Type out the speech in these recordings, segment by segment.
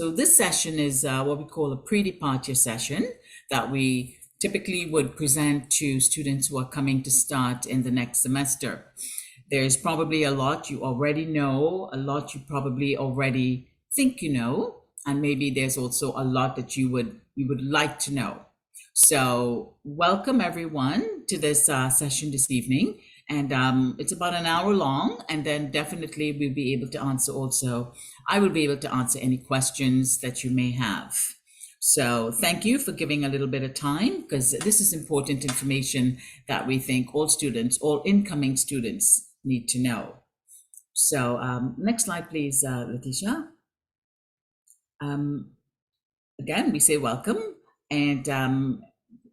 So this session is what we call a pre-departure session that we typically would present to students who are coming to start in the next semester. There's probably a lot you already know, a lot you probably already think you know, and maybe there's also a lot that you would like to know. So welcome everyone to this session this evening. And it's about an hour long, and then definitely we'll be able to answer also, I will be able to answer any questions that you may have. So thank you for giving a little bit of time, because this is important information that we think all students, all incoming students need to know. So next slide, please, Letitia. Again, we say welcome, and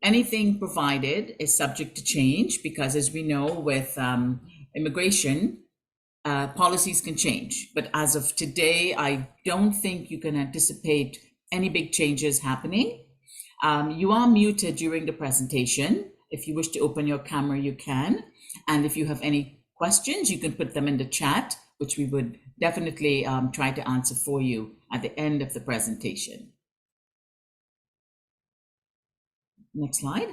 anything provided is subject to change because, as we know, with immigration, policies can change. But as of today, I don't think you can anticipate any big changes happening. You are muted during the presentation. If you wish to open your camera, you can. And if you have any questions, you can put them in the chat, which we would definitely try to answer for you at the end of the presentation. Next slide.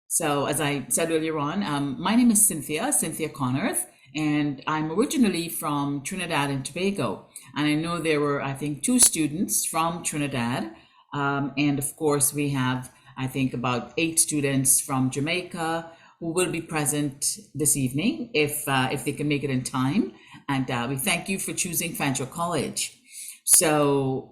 So as I said earlier on, my name is Cynthia Connerth, and I'm originally from Trinidad and Tobago. And I know there were, I think, 2 students from Trinidad. And of course, we have, I think, about 8 students from Jamaica who will be present this evening if they can make it in time. And we thank you for choosing Fanshawe College. So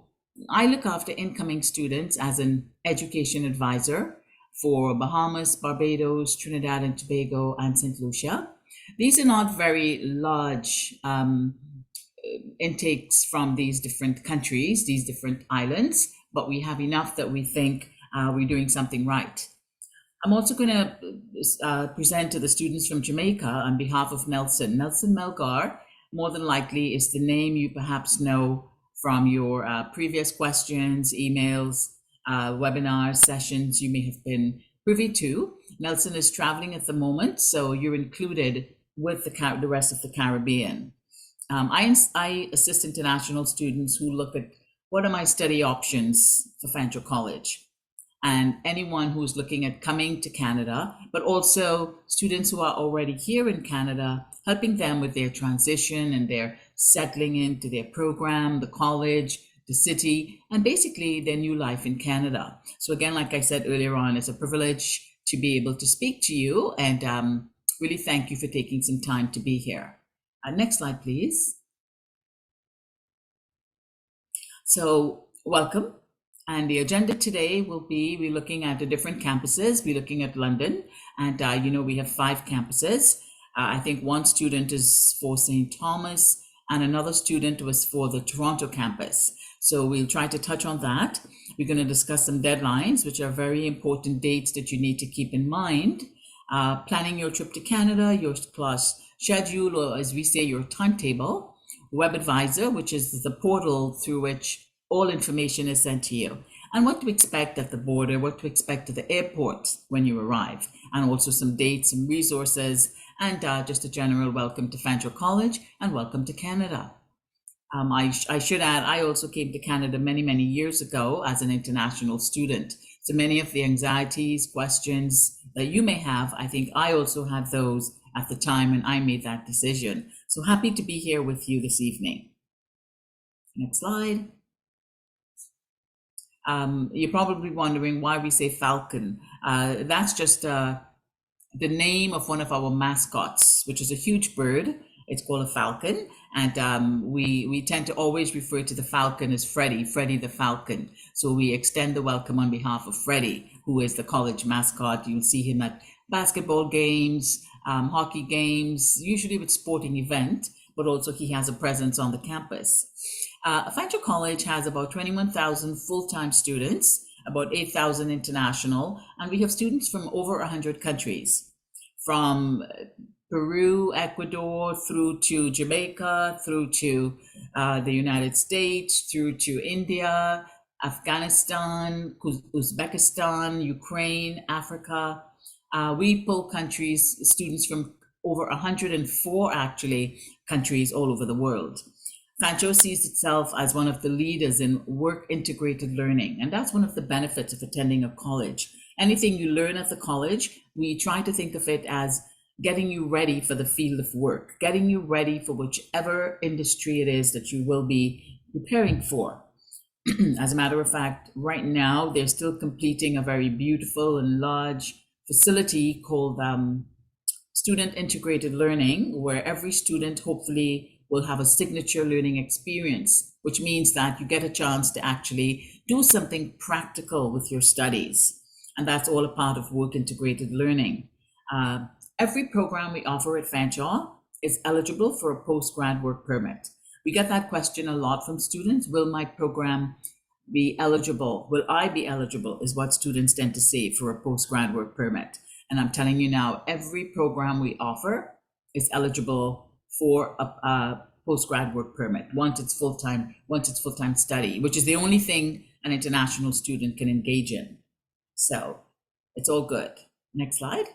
I look after incoming students as an education advisor for Bahamas, Barbados, Trinidad and Tobago, and St. Lucia. These are not very large intakes from these different countries, these different islands, but we have enough that we think we're doing something right. I'm also going to present to the students from Jamaica on behalf of Nelson. Nelson Melgar, more than likely, is the name you perhaps know from your previous questions, emails, webinars, sessions you may have been privy to. Nelson is traveling at the moment, so you're included with the rest of the Caribbean. I assist international students who look at what are my study options for Fanshawe College, and anyone who's looking at coming to Canada, but also students who are already here in Canada, helping them with their transition and their settling into their program, the college, the city, and basically their new life in Canada. So again, like I said earlier on, it's a privilege to be able to speak to you, and really thank you for taking some time to be here. Next slide, please. So welcome. And the agenda today will be, we're looking at the different campuses. We're looking at London, and we have 5 campuses. I think 1 student is for St. Thomas, and another student was for the Toronto campus. So we'll try to touch on that. We're going to discuss some deadlines, which are very important dates that you need to keep in mind. Planning your trip to Canada, your class schedule, or as we say, your timetable. Web Advisor, which is the portal through which all information is sent to you, and what to expect at the border, what to expect at the airport when you arrive, and also some dates, some resources, and just a general welcome to Fanshawe College and welcome to Canada. I should add, I also came to Canada many, many years ago as an international student. So many of the anxieties, questions that you may have, I think I also had those at the time when I made that decision. So happy to be here with you this evening. Next slide. You're probably wondering why we say falcon. That's just the name of one of our mascots, which is a huge bird. It's called a falcon, and we tend to always refer to the falcon as Freddie the falcon. So we extend the welcome on behalf of Freddie, who is the college mascot. You'll see him at basketball games, hockey games, usually with sporting event, but also he has a presence on the campus. Fanshawe College has about 21,000 full-time students, about 8,000 international, and we have students from over 100 countries, from Peru, Ecuador, through to Jamaica, through to the United States, through to India, Afghanistan, Uzbekistan, Ukraine, Africa. We pull students from over 104 actually countries all over the world. Fanshawe sees itself as one of the leaders in work integrated learning, and that's one of the benefits of attending a college. Anything you learn at the college, we try to think of it as getting you ready for the field of work, getting you ready for whichever industry it is that you will be preparing for. As a matter of fact, right now they're still completing a very beautiful and large facility called student integrated learning, where every student hopefully will have a signature learning experience, which means that you get a chance to actually do something practical with your studies. And that's all a part of work integrated learning. Every program we offer at Fanshawe is eligible for a post-grad work permit. We get that question a lot from students. Will my program be eligible? Will I be eligible? Is what students tend to say for a post-grad work permit. And I'm telling you now, every program we offer is eligible for a post-grad work permit once it's full-time study, which is the only thing an international student can engage in. So it's all good. Next slide.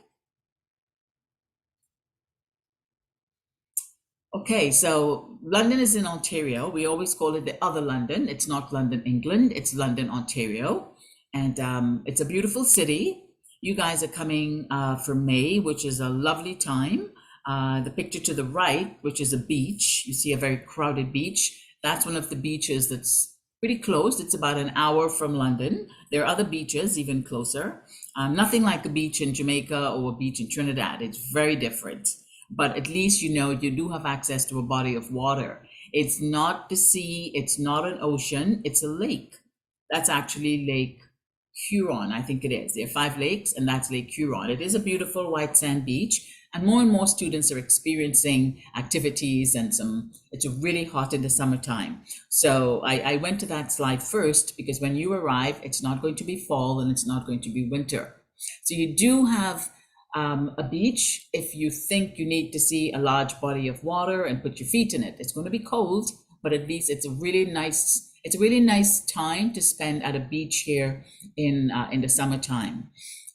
Okay, so London is in Ontario. We always call it the other London. It's not London, England. It's London, Ontario. And it's a beautiful city. You guys are coming for May, which is a lovely time. The picture to the right, which is a beach, you see a very crowded beach. That's one of the beaches that's pretty close. It's about an hour from London. There are other beaches even closer. Nothing like a beach in Jamaica or a beach in Trinidad. It's very different. But at least you know you do have access to a body of water. It's not the sea, it's not an ocean, it's a lake. That's actually Lake Huron, I think it is. There are 5 lakes, and that's Lake Huron. It is a beautiful white sand beach, and more students are experiencing activities, and it's really hot in the summertime. So I went to that slide first because when you arrive, it's not going to be fall and it's not going to be winter. So you do have a beach if you think you need to see a large body of water and put your feet in it. It's going to be cold, but at least it's a really nice time to spend at a beach here in the summertime.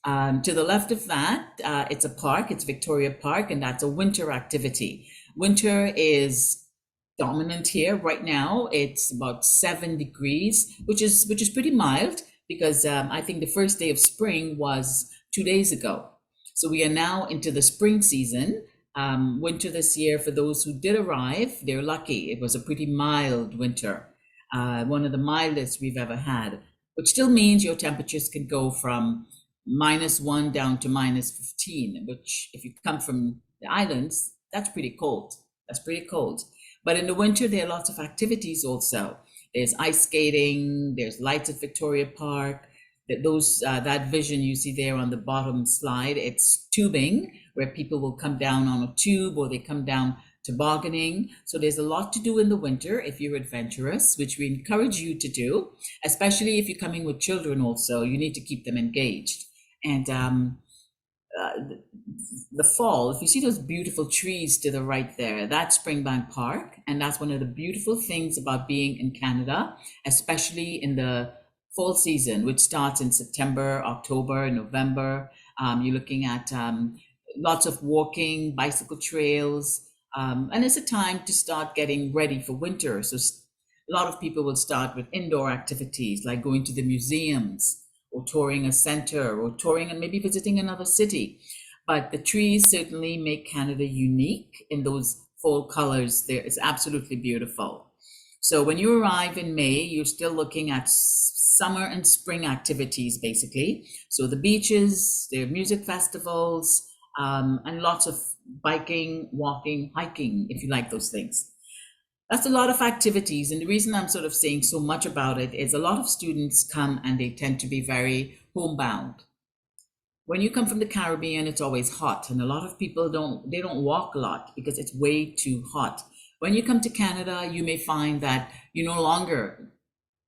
To the left of that, it's a park. It's Victoria Park, and that's a winter activity. Winter is dominant here right now. It's about 7 degrees, which is pretty mild because I think the first day of spring was 2 days ago. So we are now into the spring season. Winter this year, for those who did arrive, they're lucky. It was a pretty mild winter, one of the mildest we've ever had, which still means your temperatures can go from -1 down to -15, which if you come from the islands, that's pretty cold. But in the winter, there are lots of activities also. There's ice skating, there's lights at Victoria Park. That vision you see there on the bottom slide, it's tubing, where people will come down on a tube or they come down tobogganing. So there's a lot to do in the winter if you're adventurous, which we encourage you to do, especially if you're coming with children also. You need to keep them engaged. And the fall, if you see those beautiful trees to the right there, that's Springbank Park. And that's one of the beautiful things about being in Canada, especially in the fall season, which starts in September, October, November. You're looking at lots of walking, bicycle trails, and it's a time to start getting ready for winter. So a lot of people will start with indoor activities like going to the museums or touring a center or touring and maybe visiting another city. But the trees certainly make Canada unique in those fall colors. It's absolutely beautiful. So when you arrive in May, you're still looking at summer and spring activities, basically. So the beaches, there are music festivals, and lots of biking, walking, hiking, if you like those things. That's a lot of activities. And the reason I'm sort of saying so much about it is a lot of students come and they tend to be very homebound. When you come from the Caribbean, it's always hot. And a lot of people don't walk a lot because it's way too hot. When you come to Canada, you may find that you no longer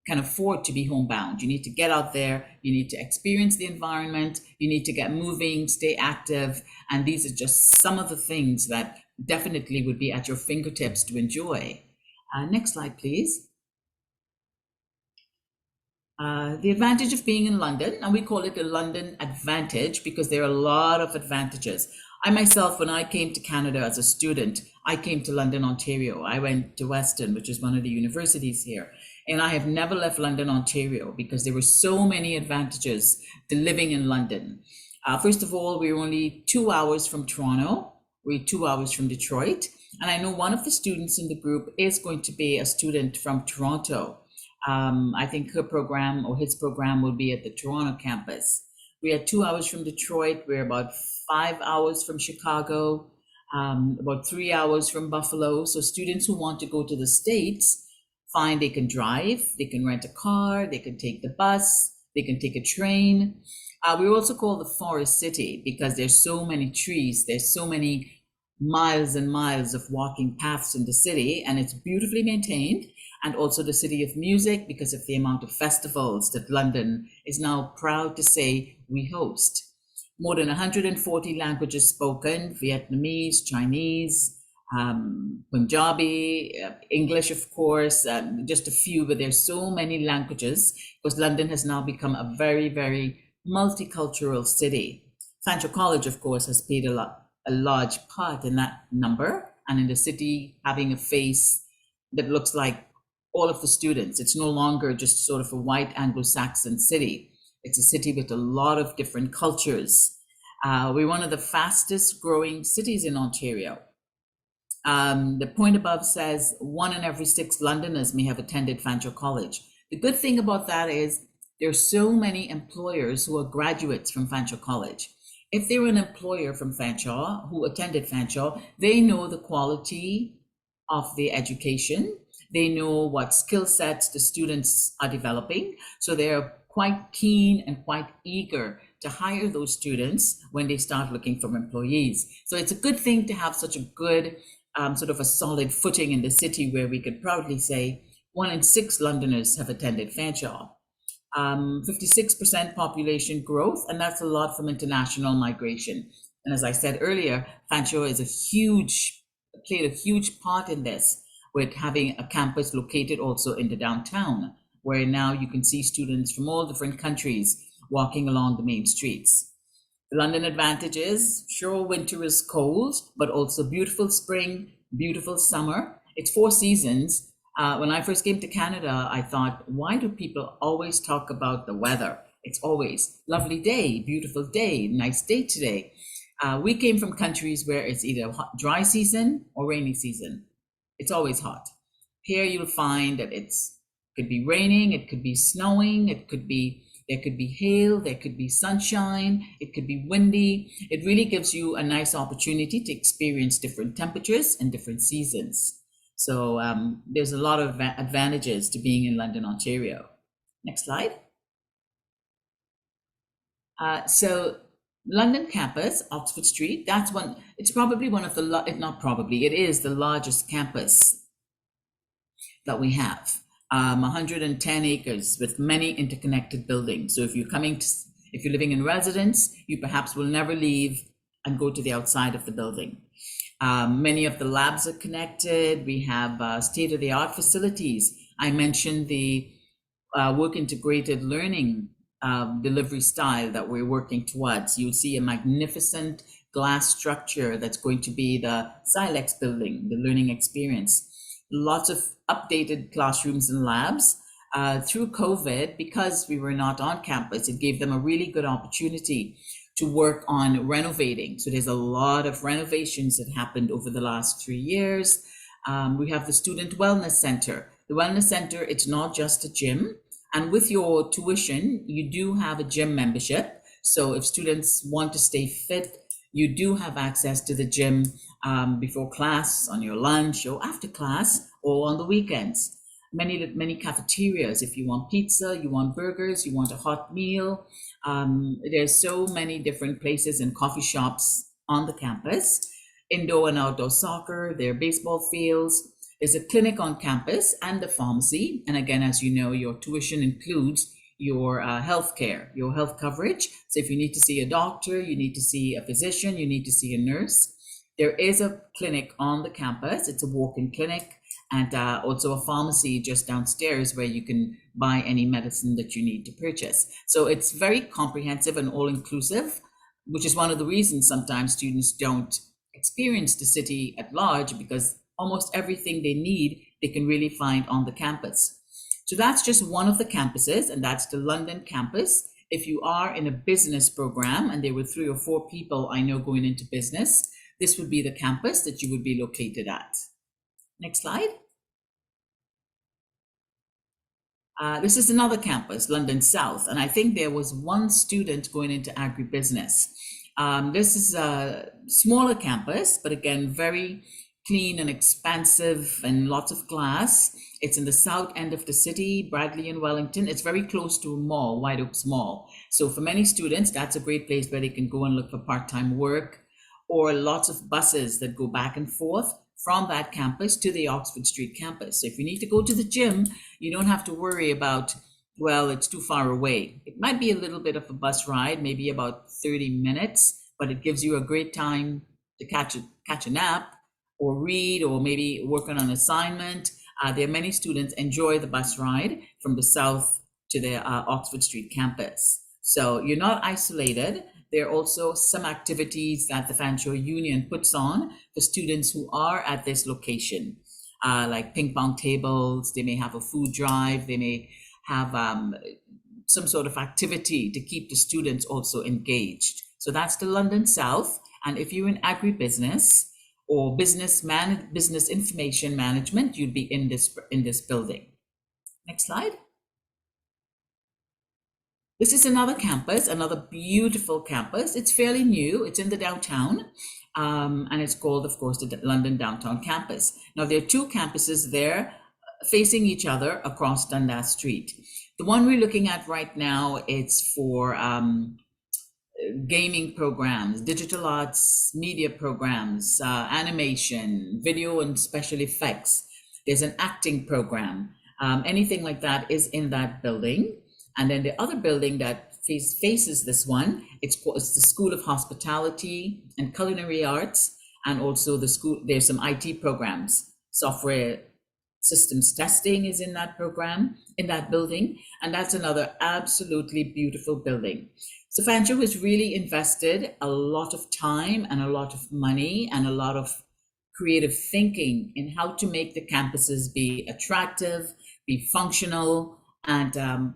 can afford to be homebound. You need to get out there, you need to experience the environment, you need to get moving, stay active. And these are just some of the things that definitely would be at your fingertips to enjoy. Next slide, please. The advantage of being in London, and we call it the London advantage because there are a lot of advantages. I myself, when I came to Canada as a student, I came to London, Ontario. I went to Weston, which is one of the universities here. And I have never left London, Ontario, because there were so many advantages to living in London. First of all, we were only 2 hours from Toronto. We're 2 hours from Detroit. And I know one of the students in the group is going to be a student from Toronto. I think her program or his program will be at the Toronto campus. We are 2 hours from Detroit. We're about 5 hours from Chicago, about 3 hours from Buffalo. So students who want to go to the States find they can drive, they can rent a car, they can take the bus, they can take a train. We also call the Forest City because there's so many trees, there's so many miles and miles of walking paths in the city, and it's beautifully maintained. And also the city of music because of the amount of festivals that London is now proud to say we host. More than 140 languages spoken: Vietnamese, Chinese, Punjabi, English, of course, just a few, but there's so many languages because London has now become a very, very multicultural city. Fanshawe College, of course, has played a large part in that number, and in the city having a face that looks like all of the students. It's no longer just sort of a white Anglo-Saxon city. It's a city with a lot of different cultures. We're one of the fastest growing cities in Ontario. The point above says 1 in every 6 Londoners may have attended Fanshawe College. The good thing about that is there's so many employers who are graduates from Fanshawe College. If they're an employer from Fanshawe who attended Fanshawe, they know the quality of the education. They know what skill sets the students are developing. So they're quite keen and quite eager to hire those students when they start looking for employees. So it's a good thing to have such a good sort of a solid footing in the city where we could proudly say 1 in 6 Londoners have attended Fanshawe. 56% population growth, and that's a lot from international migration. And as I said earlier, Fanshawe played a huge part in this, with having a campus located also in the downtown, where now you can see students from all different countries walking along the main streets. The London advantage is, sure, winter is cold, but also beautiful spring, beautiful summer. It's 4 seasons. When I first came to Canada, I thought, why do people always talk about the weather? It's always lovely day, beautiful day, nice day today. We came from countries where it's either dry season or rainy season. It's always hot. Here you'll find that could be raining, it could be snowing, there could be hail, there could be sunshine, it could be windy. It really gives you a nice opportunity to experience different temperatures and different seasons. So there's a lot of advantages to being in London, Ontario. Next slide. So London campus, Oxford Street, it's probably one of the, if not probably, it is the largest campus that we have. 110 acres with many interconnected buildings. So if you're living in residence, you perhaps will never leave and go to the outside of the building. Many of the labs are connected. We have state-of-the-art facilities. I mentioned the work integrated learning delivery style that we're working towards. You'll see a magnificent glass structure that's going to be the Silex building, the learning experience. Lots of updated classrooms and labs. Through COVID, because we were not on campus, it gave them a really good opportunity to work on renovating. So there's a lot of renovations that happened over the last 3 years. We have the Student Wellness Center. The Wellness Center, it's not just a gym. And with your tuition, you do have a gym membership. So if students want to stay fit, you do have access to the gym before class, on your lunch, or after class, or on the weekends. Many cafeterias. If you want pizza, you want burgers, you want a hot meal. There's so many different places and coffee shops on the campus. Indoor and outdoor soccer, there are baseball fields. There's a clinic on campus and a pharmacy. And again, as you know, your tuition includes your health care, your health coverage. So if you need to see a doctor, you need to see a physician, you need to see a nurse. There is a clinic on the campus. It's a walk-in clinic, and also a pharmacy just downstairs where you can buy any medicine that you need to purchase. So it's very comprehensive and all-inclusive. which is one of the reasons sometimes students don't experience the city at large, because almost everything they need, they can really find on the campus. So that's just one of the campuses, and that's the London campus. If you are in a business program, and there were 3 or 4 people I know going into business, this would be the campus that you would be located at. Next slide. This is another campus, London South, and I think there was 1 student going into agribusiness. This is a smaller campus, but again, very clean and expansive and lots of glass. It's in the south end of the city, Bradley and Wellington. It's very close to a mall, White Oaks Mall. So for many students, that's a great place where they can go and look for part-time work, or lots of buses that go back and forth from that campus to the Oxford Street campus. So if you need to go to the gym, you don't have to worry about, well, it's too far away. It might be a little bit of a bus ride, maybe about 30 minutes, but it gives you a great time to catch a nap or read, or maybe work on an assignment. There are many students enjoy the bus ride from the south to the Oxford Street campus. So you're not isolated. There are also some activities that the Fanshawe Union puts on for students who are at this location, like ping pong tables. They may have a food drive. They may have some sort of activity to keep the students also engaged. So that's the London South. And if you're in agribusiness or business information management, you'd be in this building. Next slide. This is another campus, another beautiful campus. It's fairly new. It's in the downtown, and it's called, of course, the London Downtown Campus. Now, there are 2 campuses there facing each other across Dundas Street. The one we're looking at right now, it's for gaming programs, digital arts, media programs, animation, video and special effects. There's an acting program. Anything like that is in that building. And then the other building that faces this one, it's the School of Hospitality and Culinary Arts, and also the school, there's some IT programs. Software systems testing is in that program, in that building, and that's another absolutely beautiful building. So Fanshawe has really invested a lot of time and a lot of money and a lot of creative thinking in how to make the campuses be attractive, be functional, and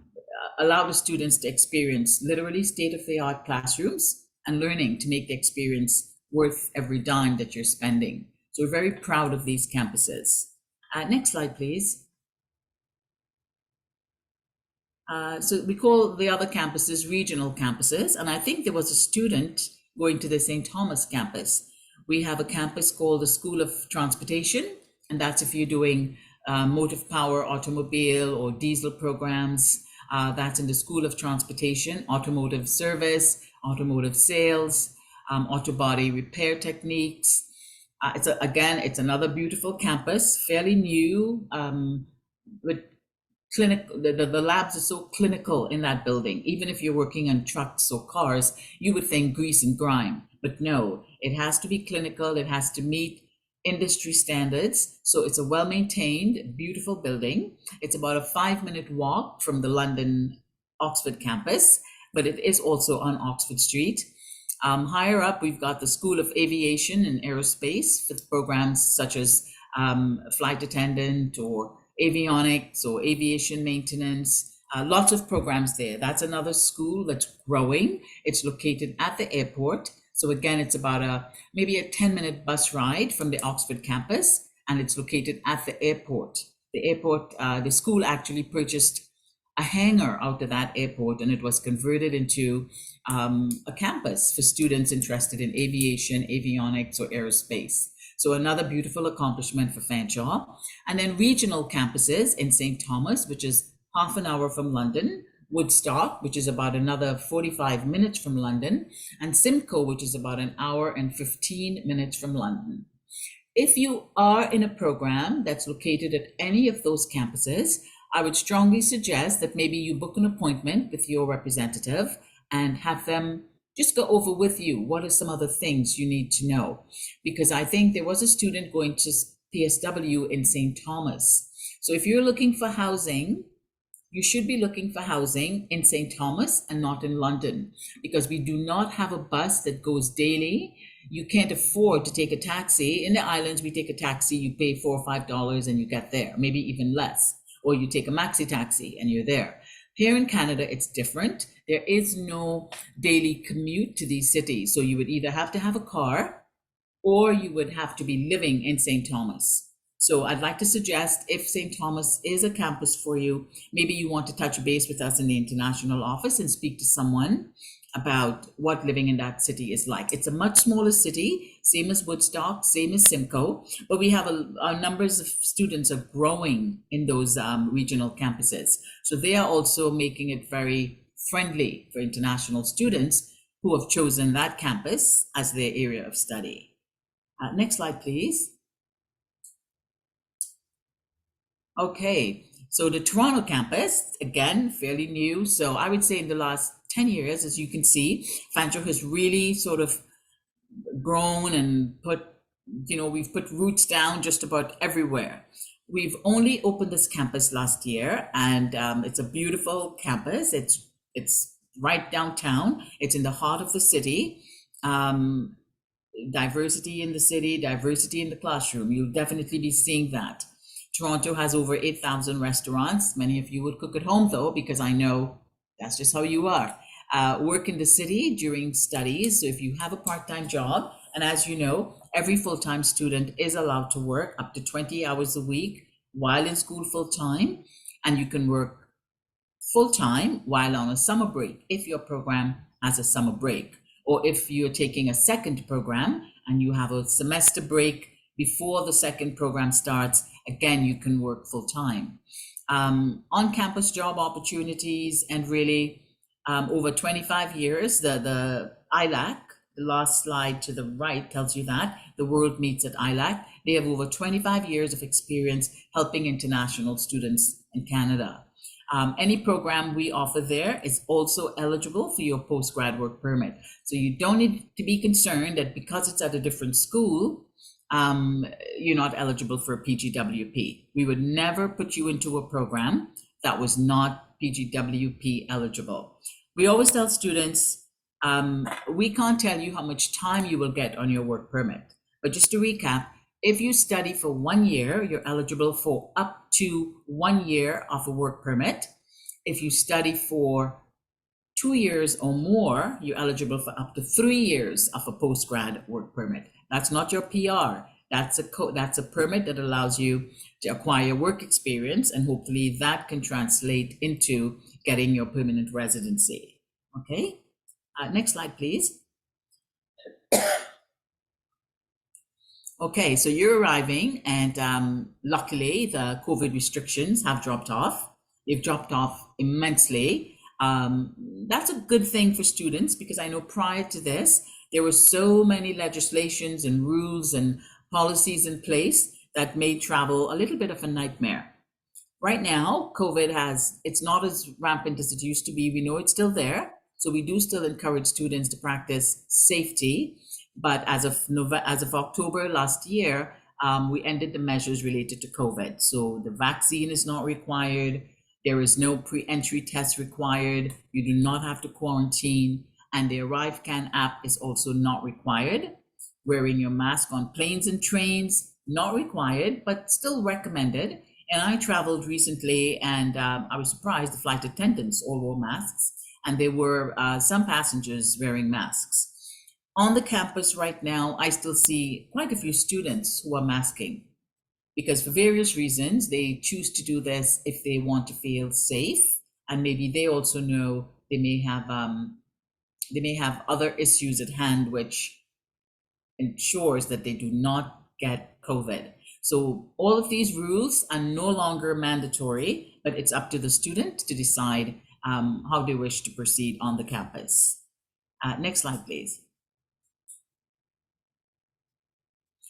allow the students to experience literally state-of-the-art classrooms and learning to make the experience worth every dime that you're spending. So we're very proud of these campuses. Next slide, please. So we call the other campuses regional campuses, and I think there was a student going to the St. Thomas campus. We have a campus called the School of Transportation, and that's if you're doing motive power, automobile or diesel programs. That's in the School of Transportation, automotive service, automotive sales, auto body repair techniques. It's another beautiful campus, fairly new, with clinical. The labs are so clinical in that building. Even if you're working on trucks or cars, you would think grease and grime, but no, it has to be clinical. It has to meet industry standards. So it's a well-maintained, beautiful building. It's about a 5-minute walk from the London Oxford campus, but it is also on Oxford Street. Higher up, we've got the School of Aviation and Aerospace with programs such as flight attendant or avionics or aviation maintenance. Lots of programs there. That's another school that's growing. It's located at the airport. So again, it's about maybe a 10-minute bus ride from the Oxford campus, and it's located at the airport. The school actually purchased a hangar out of that airport, and it was converted into a campus for students interested in aviation, avionics, or aerospace. So another beautiful accomplishment for Fanshawe. And then regional campuses in St. Thomas, which is half an hour from London, Woodstock, which is about another 45 minutes from London, and Simcoe, which is about an hour and 15 minutes from London. If you are in a program that's located at any of those campuses, I would strongly suggest that maybe you book an appointment with your representative and have them just go over with you what are some other things you need to know. Because I think there was a student going to PSW in St. Thomas. So if you're looking for housing you should be looking for housing in St. Thomas and not in London, because we do not have a bus that goes daily. You can't afford to take a taxi. In the islands, we take a taxi, you pay $4 or $5 and you get there, maybe even less. Or you take a maxi taxi and you're there. Here in Canada, it's different. There is no daily commute to these cities. So you would either have to have a car or you would have to be living in St. Thomas. So I'd like to suggest, if St. Thomas is a campus for you, maybe you want to touch base with us in the international office and speak to someone about what living in that city is like. It's a much smaller city, same as Woodstock, same as Simcoe, but we have our numbers of students are growing in those regional campuses. So they are also making it very friendly for international students who have chosen that campus as their area of study. Next slide, please. Okay, so the Toronto campus, again, fairly new. So I would say in the last 10 years, as you can see, Fanshawe has really sort of grown and we've put roots down just about everywhere. We've only opened this campus last year, and it's a beautiful campus. It's right downtown. It's in the heart of the city. Diversity in the city, diversity in the classroom. You'll definitely be seeing that. Toronto has over 8,000 restaurants. Many of you would cook at home though, because I know that's just how you are. Work in the city during studies. So if you have a part-time job, and as you know, every full-time student is allowed to work up to 20 hours a week while in school full-time, and you can work full-time while on a summer break if your program has a summer break, or if you're taking a second program and you have a semester break before the second program starts, again, you can work full-time. On-campus job opportunities, and really over 25 years, the ILAC, the last slide to the right tells you that, the world meets at ILAC. They have over 25 years of experience helping international students in Canada. Any program we offer there is also eligible for your postgrad work permit. So you don't need to be concerned that because it's at a different school, you're not eligible for a PGWP. We would never put you into a program that was not PGWP eligible. We always tell students, we can't tell you how much time you will get on your work permit. But just to recap, if you study for 1 year, you're eligible for up to 1 year of a work permit. If you study for 2 years or more, you're eligible for up to 3 years of a postgrad work permit. That's not your PR. That's a permit that allows you to acquire work experience, and hopefully that can translate into getting your permanent residency. Okay, next slide, please. Okay, so you're arriving, and luckily the COVID restrictions have dropped off. They've dropped off immensely. That's a good thing for students, because I know prior to this, there were so many legislations and rules and policies in place that made travel a little bit of a nightmare. Right now, COVID it's not as rampant as it used to be. We know it's still there. So we do still encourage students to practice safety. But as of October last year, we ended the measures related to COVID. So the vaccine is not required. There is no pre-entry test required. You do not have to quarantine. And the ArriveCan app is also not required. Wearing your mask on planes and trains, not required, but still recommended. And I traveled recently, and I was surprised the flight attendants all wore masks, and there were some passengers wearing masks. On the campus right now, I still see quite a few students who are masking, because for various reasons, they choose to do this if they want to feel safe, and maybe they also know they may have other issues at hand which ensures that they do not get COVID. So all of these rules are no longer mandatory, but it's up to the student to decide how they wish to proceed on the campus. Next slide, please.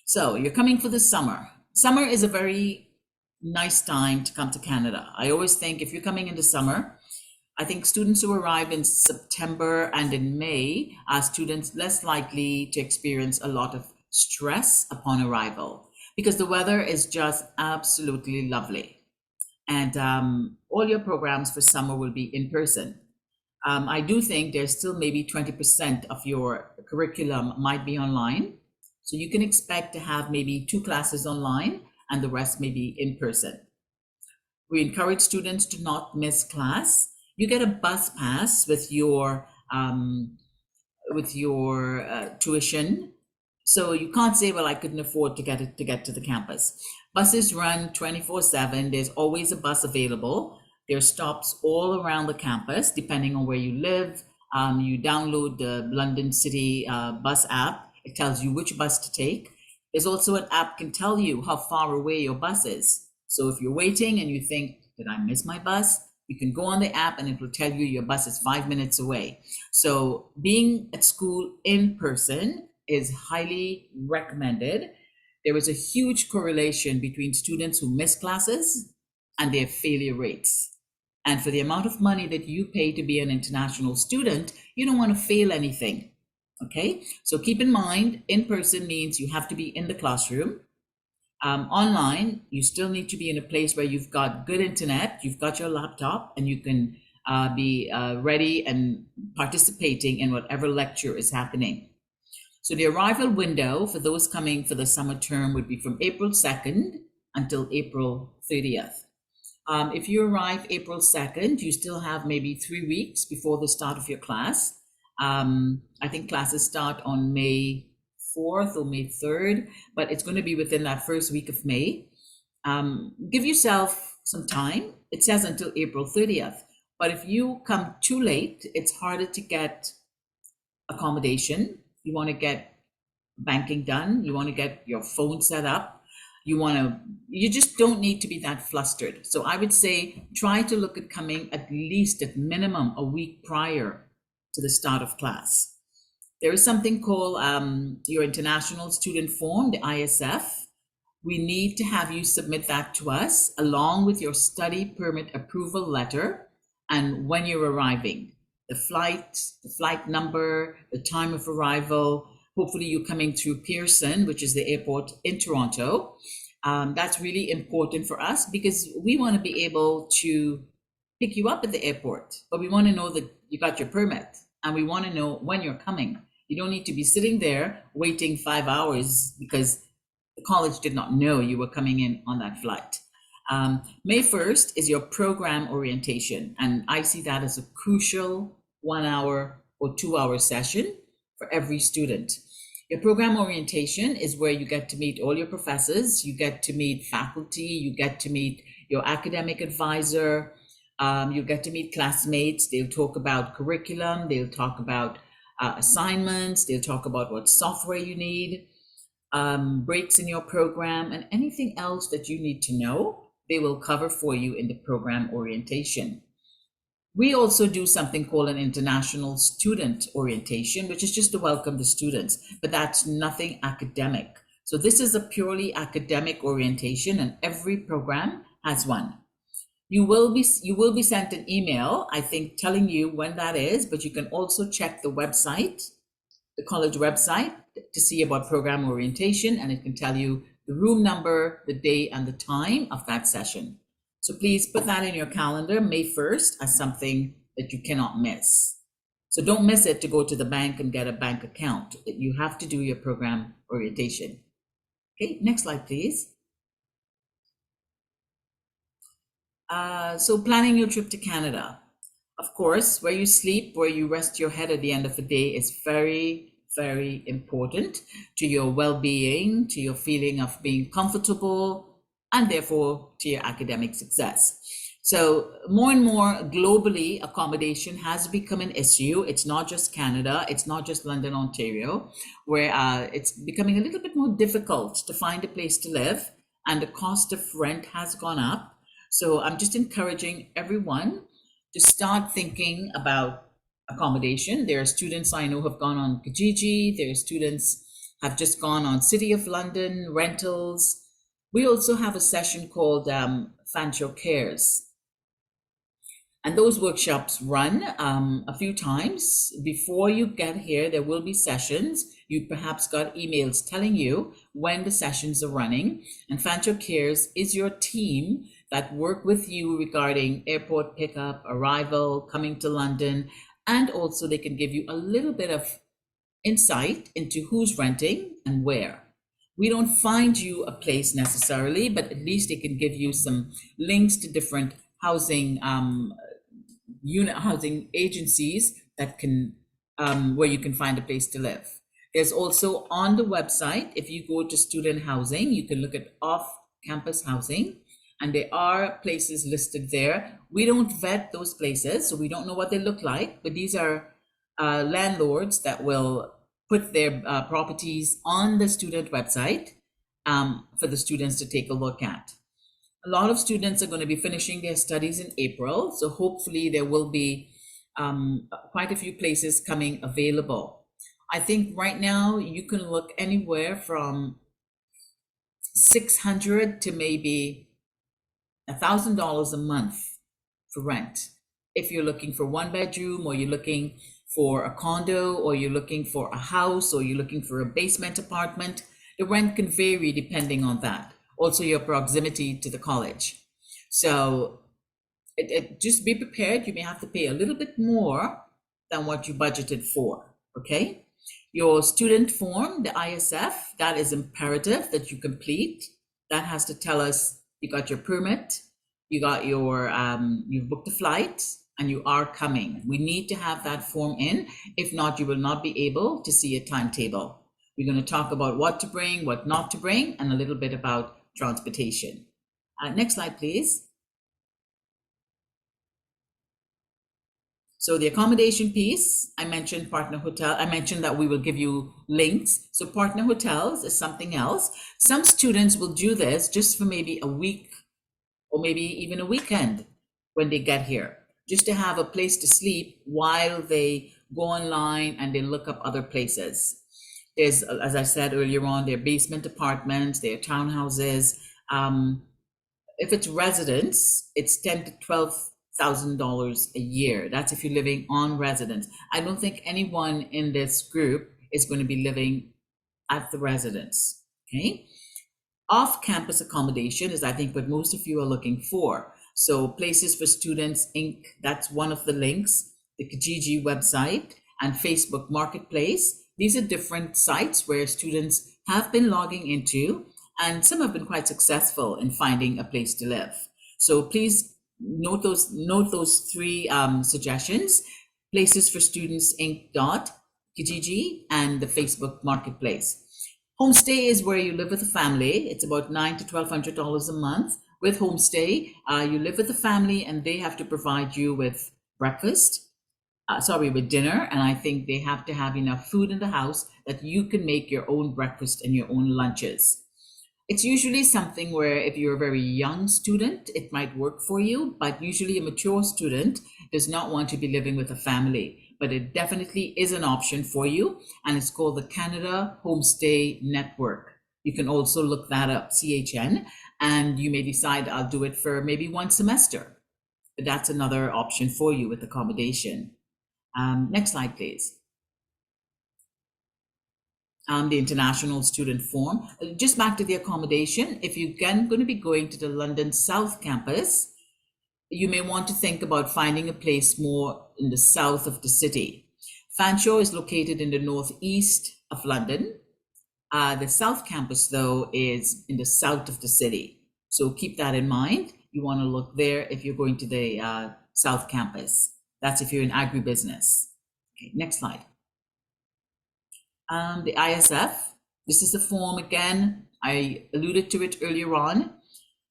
So you're coming for the summer. Summer is a very nice time to come to Canada. I always think if you're coming into summer, I think students who arrive in September and in May are students less likely to experience a lot of stress upon arrival, because the weather is just absolutely lovely. And all your programs for summer will be in person. I do think there's still maybe 20% of your curriculum might be online. So you can expect to have maybe 2 classes online and the rest maybe in person. We encourage students to not miss class. You get a bus pass with your tuition. So you can't say, well, I couldn't afford to get to the campus. Buses run 24/7. There's always a bus available. There are stops all around the campus, depending on where you live. You download the London City bus app. It tells you which bus to take. There's also an app can tell you how far away your bus is. So if you're waiting and you think, did I miss my bus? You can go on the app and it will tell you your bus is 5 minutes away. So being at school in person is highly recommended. There is a huge correlation between students who miss classes and their failure rates. And for the amount of money that you pay to be an international student, you don't want to fail anything. Okay, so keep in mind, in person means you have to be in the classroom. Online, you still need to be in a place where you've got good internet, you've got your laptop, and you can be ready and participating in whatever lecture is happening. So the arrival window for those coming for the summer term would be from April 2nd until April 30th. If you arrive April 2nd, you still have maybe 3 weeks before the start of your class. I think classes start on May 4th or May 3rd, but it's going to be within that first week of May. Give yourself some time. It says until April 30th, but if you come too late, it's harder to get accommodation. You want to get banking done. You want to get your phone set up. You just don't need to be that flustered. So I would say try to look at coming at least at minimum a week prior to the start of class. There is something called your International Student Form, the ISF. We need to have you submit that to us along with your study permit approval letter and when you're arriving, the flight number, the time of arrival. Hopefully you're coming through Pearson, which is the airport in Toronto. That's really important for us because we want to be able to pick you up at the airport, but we want to know that you got your permit and we want to know when you're coming. You don't need to be sitting there waiting 5 hours because the college did not know you were coming in on that flight. May 1st is your program orientation, and I see that as a crucial 1 hour or 2 hour session for every student. Your program orientation is where you get to meet all your professors, you get to meet faculty, you get to meet your academic advisor, you get to meet classmates. They'll talk about curriculum, they'll talk about assignments, they'll talk about what software you need, breaks in your program, and anything else that you need to know, they will cover for you in the program orientation. We also do something called an international student orientation, which is just to welcome the students, but that's nothing academic. So this is a purely academic orientation, and every program has one. You will be sent an email, I think, telling you when that is, but you can also check the website, the college website, to see about program orientation, and it can tell you the room number, the day, and the time of that session. So please put that in your calendar, May 1st, as something that you cannot miss. So don't miss it to go to the bank and get a bank account. You have to do your program orientation. Okay, next slide, please. So planning your trip to Canada. Of course, where you sleep, where you rest your head at the end of the day is very, very important to your well-being, to your feeling of being comfortable, and therefore to your academic success. So more and more globally, accommodation has become an issue. It's not just Canada, it's not just London, Ontario, where it's becoming a little bit more difficult to find a place to live, and the cost of rent has gone up. So I'm just encouraging everyone to start thinking about accommodation. There are students I know have gone on Kijiji. There are students have just gone on City of London rentals. We also have a session called Fanshawe Cares. And those workshops run a few times. Before you get here, there will be sessions. You perhaps got emails telling you when the sessions are running. And Fanshawe Cares is your team that work with you regarding airport pickup, arrival, coming to London, and also they can give you a little bit of insight into who's renting and where. We don't find you a place necessarily, but at least they can give you some links to different housing housing agencies that can where you can find a place to live. There's also on the website, if you go to student housing, you can look at off-campus housing, and there are places listed there. We don't vet those places, so we don't know what they look like, but these are landlords that will put their properties on the student website for the students to take a look at. A lot of students are going to be finishing their studies in April, so hopefully there will be quite a few places coming available. I think right now you can look anywhere from $600 to maybe $1,000 a month for rent. If you're looking for one bedroom, or you're looking for a condo, or you're looking for a house, or you're looking for a basement apartment, the rent can vary depending on that. Also your proximity to the college. So just be prepared. You may have to pay a little bit more than what you budgeted for, okay? Your student form, the ISF, that is imperative that you complete. That has to tell us you got your permit, you got your, you've booked a flight, and you are coming. We need to have that form in. If not, you will not be able to see a timetable. We're going to talk about what to bring, what not to bring, and a little bit about transportation. Next slide, please. So the accommodation piece, I mentioned partner hotel. I mentioned that we will give you links. So partner hotels is something else. Some students will do this just for maybe a week or maybe even a weekend when they get here, just to have a place to sleep while they go online and they look up other places. There's, as I said earlier on, there are basement apartments, there are townhouses. If it's residence, it's $10,000 to $12,000 a year. That's if you're living on residence. I don't think anyone in this group is going to be living at the residence, okay? Off-campus accommodation is, I think, what most of you are looking for. So Places for Students, Inc., that's one of the links, the Kijiji website, and Facebook Marketplace. These are different sites where students have been logging into, and some have been quite successful in finding a place to live. So please note those three suggestions: Places for Students Inc. Kijiji and the Facebook Marketplace. Homestay is where you live with a family. It's about $900 to $1,200 a month. With homestay, you live with a family and they have to provide you with breakfast, with dinner. And I think they have to have enough food in the house that you can make your own breakfast and your own lunches. It's usually something where if you're a very young student, it might work for you, but usually a mature student does not want to be living with a family. But it definitely is an option for you, and it's called the Canada Homestay Network. You can also look that up, CHN, and you may decide I'll do it for maybe one semester. But that's another option for you with accommodation. Next slide, please. The international student form. Just back to the accommodation, if you're going to be going to the London South Campus, you may want to think about finding a place more in the south of the city. Fanshawe is located in the northeast of London. The South Campus, though, is in the south of the city. So keep that in mind. You want to look there if you're going to the South Campus. That's if you're in agribusiness. Okay, next slide. The ISF, this is the form again. I alluded to it earlier on.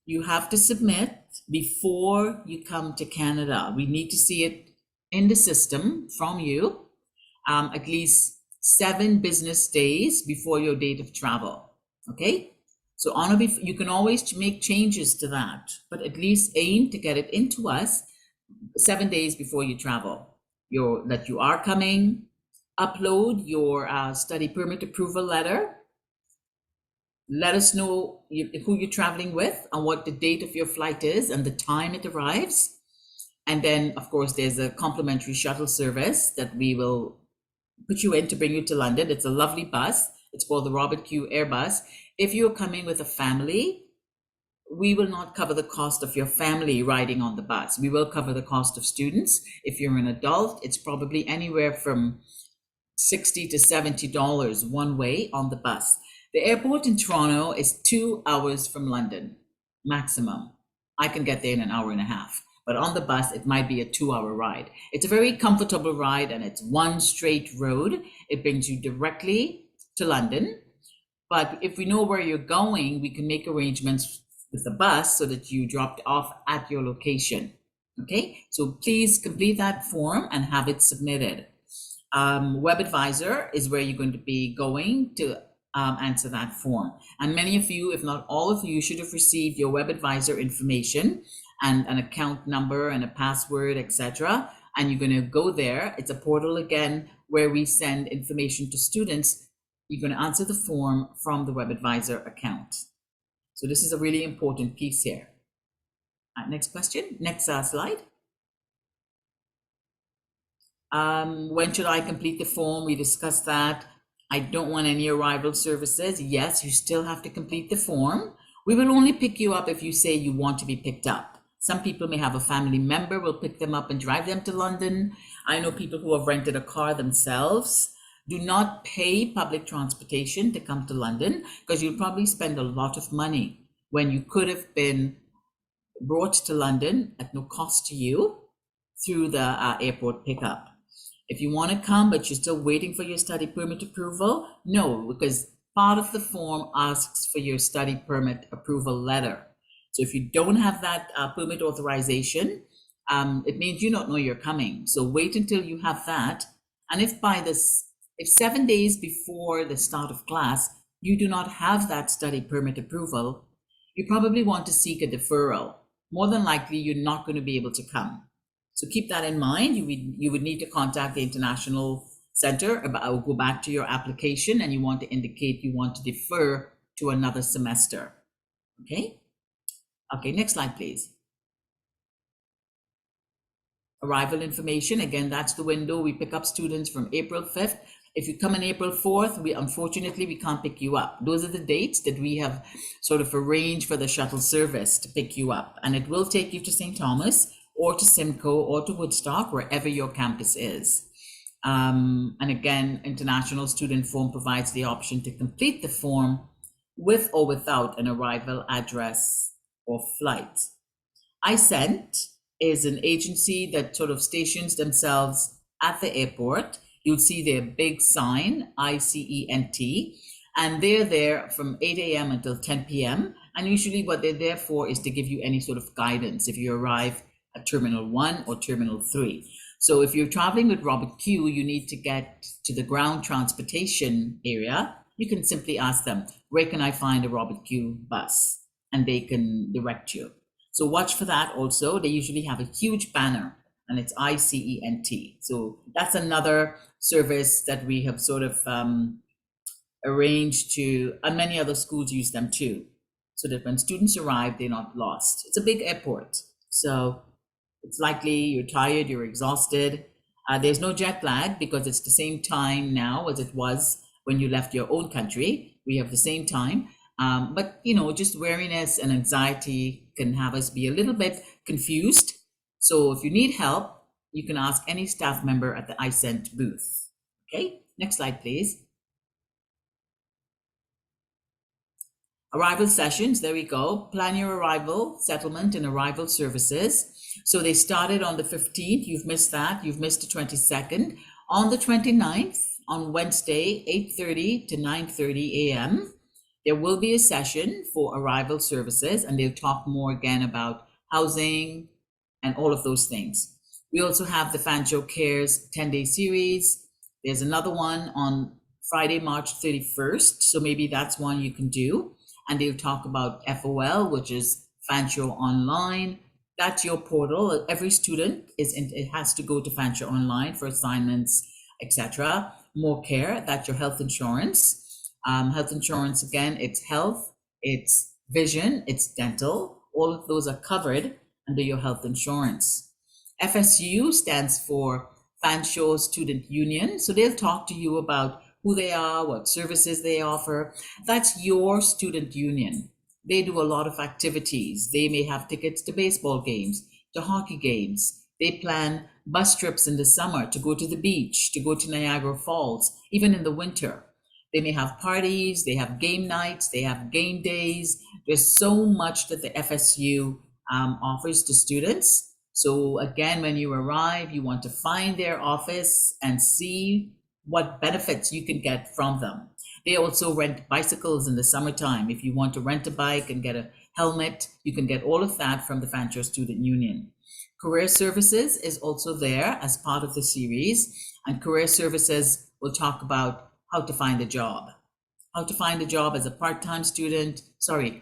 You have to submit before you come to Canada. We need to see it in the system from you at least 7 business days before your date of travel, okay? So you can always make changes to that, but at least aim to get it into us 7 days before you travel. That you are coming, upload your study permit approval letter. Let us know who you're traveling with and what the date of your flight is and the time it arrives. And then, of course, there's a complimentary shuttle service that we will put you in to bring you to London. It's a lovely bus. It's called the Robert Q Airbus. If you're coming with a family, we will not cover the cost of your family riding on the bus. We will cover the cost of students. If you're an adult, it's probably anywhere from $60 to $70 one way on the bus. The airport in Toronto is 2 hours from London, maximum. I can get there in an hour and a half, but on the bus, it might be a 2 hour ride. It's a very comfortable ride and it's one straight road. It brings you directly to London. But if we know where you're going, we can make arrangements with the bus so that you dropped off at your location. Okay, so please complete that form and have it submitted. Web Advisor is where you're going to be going to answer that form. And many of you, if not all of you, should have received your Web Advisor information and an account number and a password, etc. And you're going to go there. It's a portal again where we send information to students. You're going to answer the form from the Web Advisor account. So this is a really important piece here. Next question, next slide. When should I complete the form? We discussed that. I don't want any arrival services. Yes, you still have to complete the form. We will only pick you up if you say you want to be picked up. Some people may have a family member, will pick them up and drive them to London. I know people who have rented a car themselves. Do not pay public transportation to come to London because you'll probably spend a lot of money when you could have been brought to London at no cost to you through the airport pickup. If you want to come, but you're still waiting for your study permit approval, no, because part of the form asks for your study permit approval letter. So if you don't have that permit authorization, it means you don't know you're coming. So wait until you have that. And if 7 days before the start of class, you do not have that study permit approval, you probably want to seek a deferral. More than likely, you're not going to be able to come. So keep that in mind. You would need to contact the International Center about, go back to your application, and you want to indicate you want to defer to another semester. Okay? Okay, next slide, please. Arrival information, again, that's the window. We pick up students from April 5th. If you come on April 4th, unfortunately, we can't pick you up. Those are the dates that we have sort of arranged for the shuttle service to pick you up. And it will take you to St. Thomas or to Simcoe or to Woodstock, wherever your campus is. And again, International Student Form provides the option to complete the form with or without an arrival address or flight. iSent is an agency that sort of stations themselves at the airport. You'll see their big sign, ICENT, and they're there from 8 a.m. until 10 p.m. And usually what they're there for is to give you any sort of guidance if you arrive at Terminal 1 or Terminal 3. So if you're traveling with Robert Q, you need to get to the ground transportation area. You can simply ask them, where can I find a Robert Q bus? And they can direct you. So watch for that also. They usually have a huge banner and it's ICENT. So that's another service that we have sort of arranged to, and many other schools use them too, so that when students arrive, they're not lost. It's a big airport. So it's likely you're tired, you're exhausted. There's no jet lag because it's the same time now as it was when you left your own country. We have the same time. But, you know, just weariness and anxiety can have us be a little bit confused. So if you need help, you can ask any staff member at the iSent booth. Okay, next slide, please. Arrival sessions, there we go. Plan your arrival, settlement and arrival services. So they started on the 15th. You've missed that. You've missed the 22nd. On the 29th, on Wednesday, 8:30 to 9:30 a.m., there will be a session for arrival services, and they'll talk more again about housing and all of those things. We also have the Fanshawe Cares 10-day series. There's another one on Friday, March 31st. So maybe that's one you can do. And they'll talk about FOL, which is Fanshawe Online. That's your portal. Every student it has to go to Fanshawe Online for assignments, etc. More Care, that's your health insurance. Health insurance, again, it's health, it's vision, it's dental. All of those are covered under your health insurance. FSU stands for Fanshawe Student Union. So they'll talk to you about who they are, what services they offer. That's your student union. They do a lot of activities. They may have tickets to baseball games, to hockey games. They plan bus trips in the summer to go to the beach, to go to Niagara Falls, even in the winter. They may have parties, they have game nights, they have game days. There's so much that the FSU offers to students. So again, when you arrive, you want to find their office and see what benefits you can get from them. They also rent bicycles in the summertime. If you want to rent a bike and get a helmet, you can get all of that from the Fanshawe Student Union. Career Services is also there as part of the series, and Career Services will talk about how to find a job. How to find a job as a part-time student,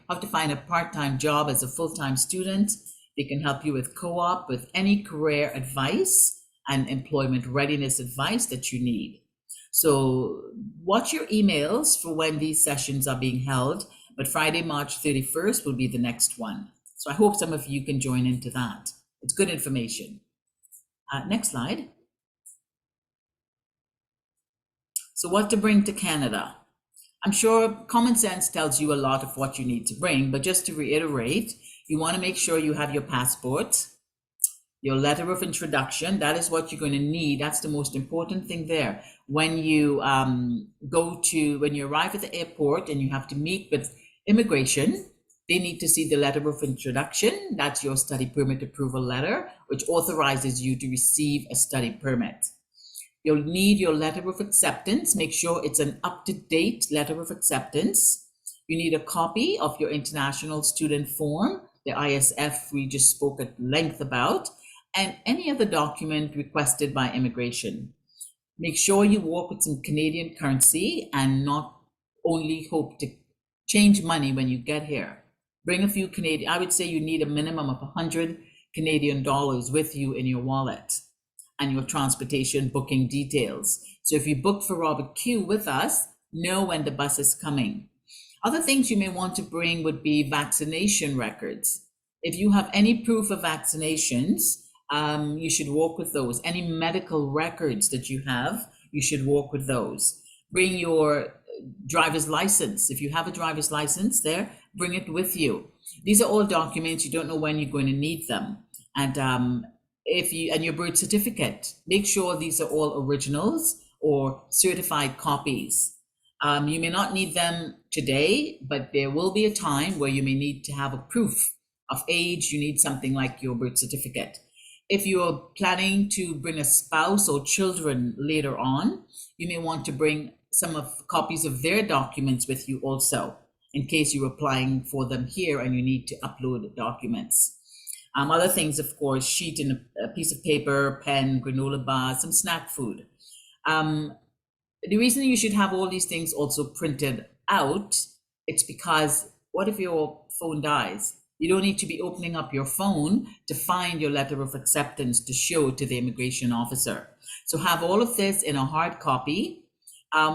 how to find a part-time job as a full-time student. They can help you with co-op, with any career advice and employment readiness advice that you need. So watch your emails for when these sessions are being held, but Friday, March 31st will be the next one. So I hope some of you can join into that. It's good information. Next slide. So what to bring to Canada? I'm sure common sense tells you a lot of what you need to bring, but just to reiterate, you want to make sure you have your passport, your letter of introduction. That is what you're going to need. That's the most important thing there. When you when you arrive at the airport and you have to meet with immigration, they need to see the letter of introduction. That's your study permit approval letter, which authorizes you to receive a study permit. You'll need your letter of acceptance. Make sure it's an up-to-date letter of acceptance. You need a copy of your international student form, the ISF we just spoke at length about, and any other document requested by immigration. Make sure you walk with some Canadian currency and not only hope to change money when you get here. Bring a few Canadian, I would say you need a minimum of 100 Canadian dollars with you in your wallet and your transportation booking details. So if you book for Robert Q with us, know when the bus is coming. Other things you may want to bring would be vaccination records. If you have any proof of vaccinations, you should walk with those. Any medical records that you have, you should walk with those. Bring your driver's license. If you have a driver's license there, bring it with you. These are all documents. You don't know when you're going to need them. And your birth certificate, make sure these are all originals or certified copies. You may not need them today, but there will be a time where you may need to have a proof of age. You need something like your birth certificate. If you're planning to bring a spouse or children later on, you may want to bring some of copies of their documents with you also, in case you're applying for them here and you need to upload documents. Other things, of course, sheet and a piece of paper, pen, granola bar, some snack food. The reason you should have all these things also printed out, it's because what if your phone dies? You don't need to be opening up your phone to find your letter of acceptance to show to the immigration officer. So have all of this in a hard copy.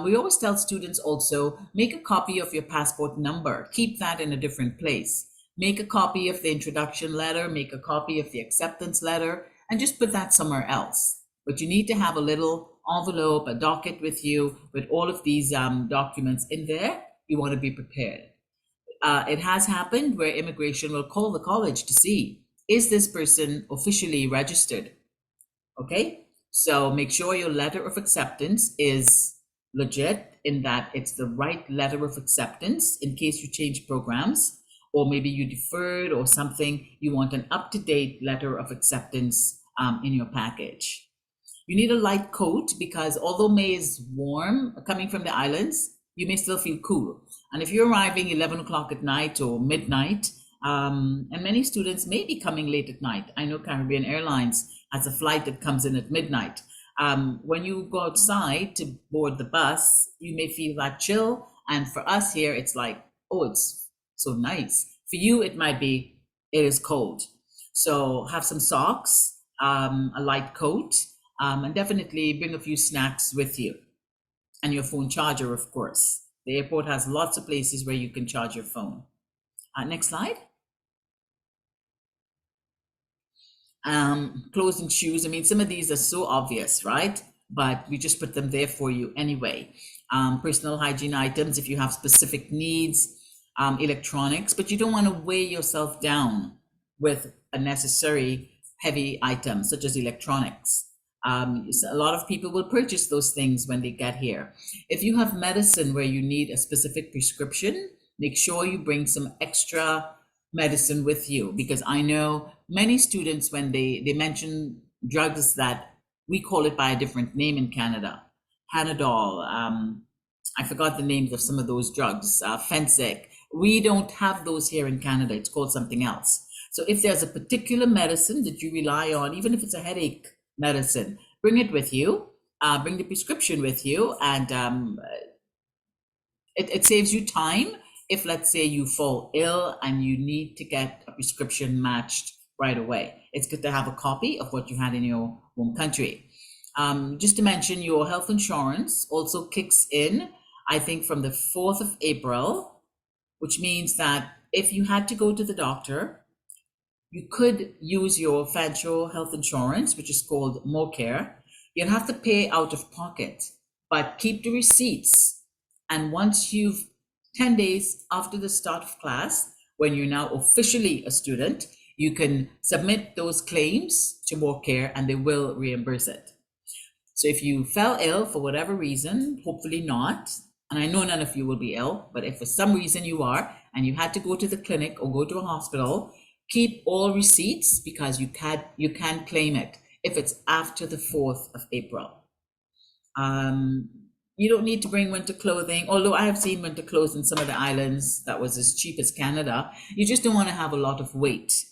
We always tell students also, make a copy of your passport number. Keep that in a different place. Make a copy of the introduction letter, make a copy of the acceptance letter, and just put that somewhere else. But you need to have a little envelope, a docket with you with all of these documents in there. You want to be prepared. It has happened where immigration will call the college to see, is this person officially registered? Okay, so make sure your letter of acceptance is legit, in that it's the right letter of acceptance in case you change programs, or maybe you deferred or something. You want an up-to-date letter of acceptance in your package. You need a light coat because although May is warm coming from the islands, you may still feel cool. And if you're arriving 11 o'clock at night or midnight, and many students may be coming late at night. I know Caribbean Airlines has a flight that comes in at midnight. When you go outside to board the bus, you may feel that chill. And for us here, it's like, oh, it's so nice. For you, it might be, it is cold. So have some socks, a light coat, and definitely bring a few snacks with you. And your phone charger, of course. The airport has lots of places where you can charge your phone. Next slide. Clothes and shoes. I mean, some of these are so obvious, right? But we just put them there for you anyway. Personal hygiene items, if you have specific needs. electronics, but you don't want to weigh yourself down with unnecessary heavy items such as electronics. A lot of people will purchase those things when they get here. If you have medicine where you need a specific prescription, make sure you bring some extra medicine with you, because I know many students, when they mention drugs that we call it by a different name in Canada, Panadol, I forgot the names of some of those drugs, Fensic. We don't have those here in Canada. It's called something else. So if there's a particular medicine that you rely on, even if it's a headache medicine, bring it with you, bring the prescription with you, and it saves you time if, let's say, you fall ill and you need to get a prescription matched right away. It's good to have a copy of what you had in your home country. Just to mention, your health insurance also kicks in, I think, from the 4th of April, which means that if you had to go to the doctor, you could use your Fanshawe health insurance, which is called MoCare. You'll have to pay out of pocket, but keep the receipts. And once you've 10 days after the start of class, when you're now officially a student, you can submit those claims to MoCare and they will reimburse it. So if you fell ill for whatever reason, hopefully not, and I know none of you will be ill, but if for some reason you are and you had to go to the clinic or go to a hospital, keep all receipts, because you can claim it if it's after the 4th of April. You don't need to bring winter clothing, although I have seen winter clothes in some of the islands that was as cheap as Canada. You just don't want to have a lot of weight.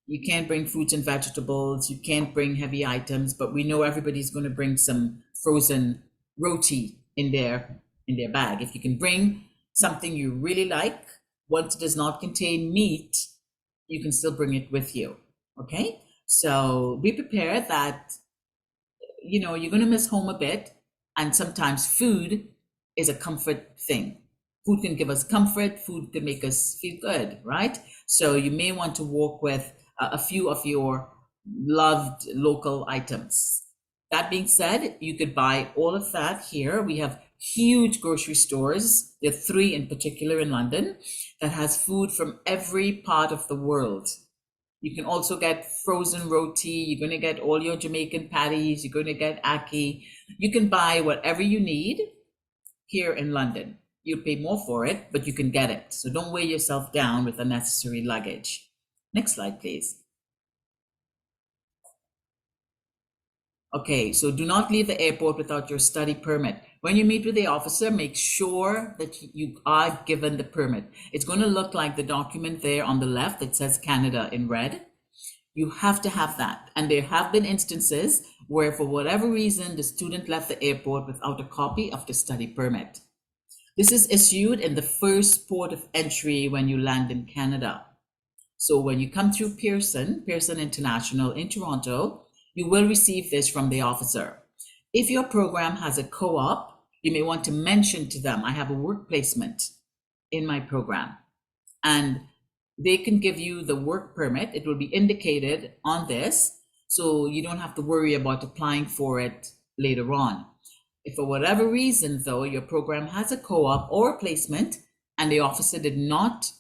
You can't bring fruits and vegetables, you can't bring heavy items, but we know everybody's going to bring some frozen roti in their bag. If you can bring something you really like, once it does not contain meat, you can still bring it with you. Okay, so be prepared that you're going to miss home a bit, and sometimes food is a comfort thing. Food can give us comfort, food can make us feel good, right? So you may want to walk with a few of your loved local items. That being said, you could buy all of that here. We have huge grocery stores. There are 3 in particular in London that has food from every part of the world. You can also get frozen roti. You're going to get all your Jamaican patties. You're going to get ackee. You can buy whatever you need here in London. You pay more for it, but you can get it. So don't weigh yourself down with unnecessary luggage. Next slide, please. Okay, so do not leave the airport without your study permit. When you meet with the officer, make sure that you are given the permit. It's going to look like the document there on the left that says Canada in red. You have to have that. And there have been instances where, for whatever reason, the student left the airport without a copy of the study permit. This is issued in the first port of entry when you land in Canada. So when you come through Pearson International in Toronto, you will receive this from the officer. If your program has a co-op, you may want to mention to them, I have a work placement in my program, and they can give you the work permit. It will be indicated on this, so you don't have to worry about applying for it later on. If for whatever reason, though, your program has a co-op or a placement and the officer did not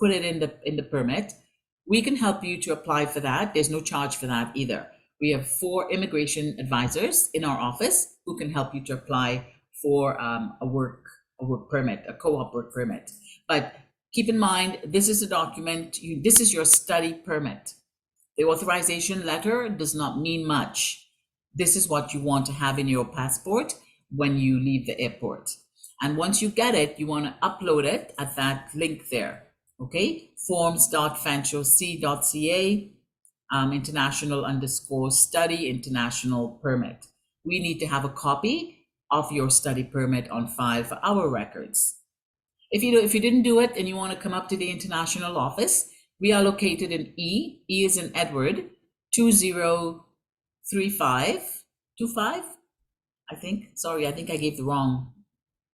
put it in the permit, we can help you to apply for that. There's no charge for that either. We have 4 immigration advisors in our office who can help you to apply for a work permit, a co-op work permit. But keep in mind, this is a document, this is your study permit. The authorization letter does not mean much. This is what you want to have in your passport when you leave the airport. And once you get it, you want to upload it at that link there. Okay, forms.fanshawec.ca, international_study international permit. We need to have a copy of your study permit on file for our records. If you didn't do it and you want to come up to the international office, we are located in E is in Edward, 203525. I think I gave the wrong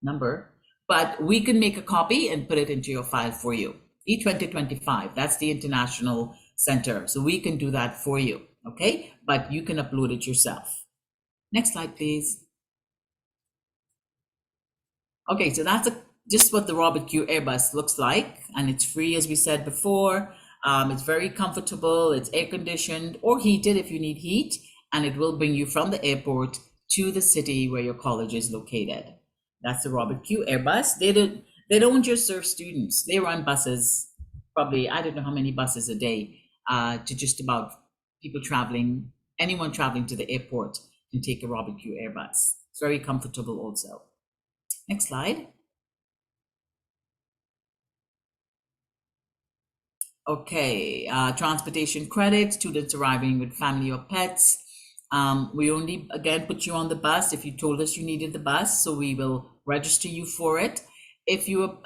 number, but we can make a copy and put it into your file for you. E2025, that's the International Center. So we can do that for you, okay? But you can upload it yourself. Next slide, please. Okay, so that's just what the Robert Q Airbus looks like, and it's free, as we said before. It's very comfortable, it's air conditioned or heated if you need heat, and it will bring you from the airport to the city where your college is located. That's the Robert Q Airbus. They don't just serve students, they run buses, probably, I don't know how many buses a day, to just about people traveling, anyone traveling to the airport can take a Robert Q Airbus. It's very comfortable also. Next slide. Okay, transportation credit, students arriving with family or pets. We only, again, put you on the bus if you told us you needed the bus, so we will register you for it. If you,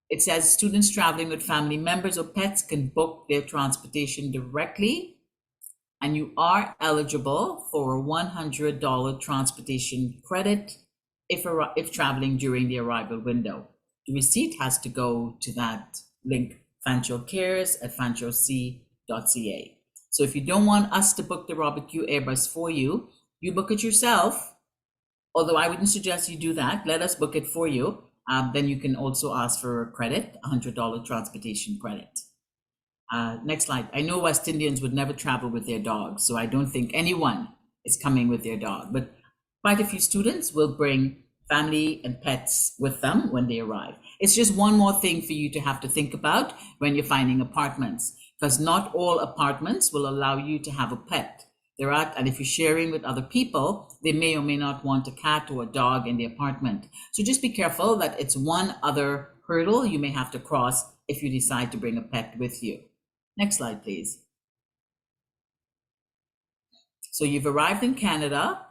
it says students traveling with family members or pets can book their transportation directly, and you are eligible for a $100 transportation credit if traveling during the arrival window. The receipt has to go to that link, Fanshawe Cares at fanshawec.ca. So if you don't want us to book the Robert Q Airbus for you, you book it yourself. Although I wouldn't suggest you do that. Let us book it for you. Then you can also ask for a credit, $100 transportation credit. Next slide. I know West Indians would never travel with their dogs, so I don't think anyone is coming with their dog, but quite a few students will bring family and pets with them when they arrive. It's just one more thing for you to have to think about when you're finding apartments, because not all apartments will allow you to have a pet. And if you're sharing with other people, they may or may not want a cat or a dog in the apartment. So just be careful that it's one other hurdle you may have to cross if you decide to bring a pet with you. Next slide, please. So you've arrived in Canada.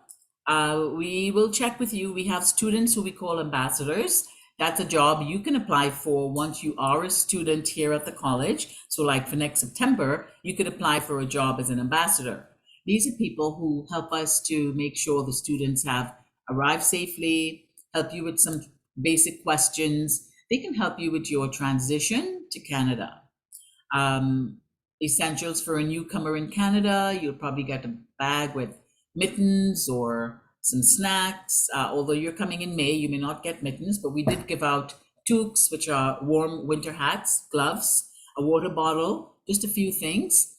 We will check with you. We have students who we call ambassadors. That's a job you can apply for once you are a student here at the college. So like for next September, you could apply for a job as an ambassador. These are people who help us to make sure the students have arrived safely, help you with some basic questions. They can help you with your transition to Canada. Essentials for a newcomer in Canada, you'll probably get a bag with mittens or some snacks. Although you're coming in May, you may not get mittens, but we did give out toques, which are warm winter hats, gloves, a water bottle, just a few things.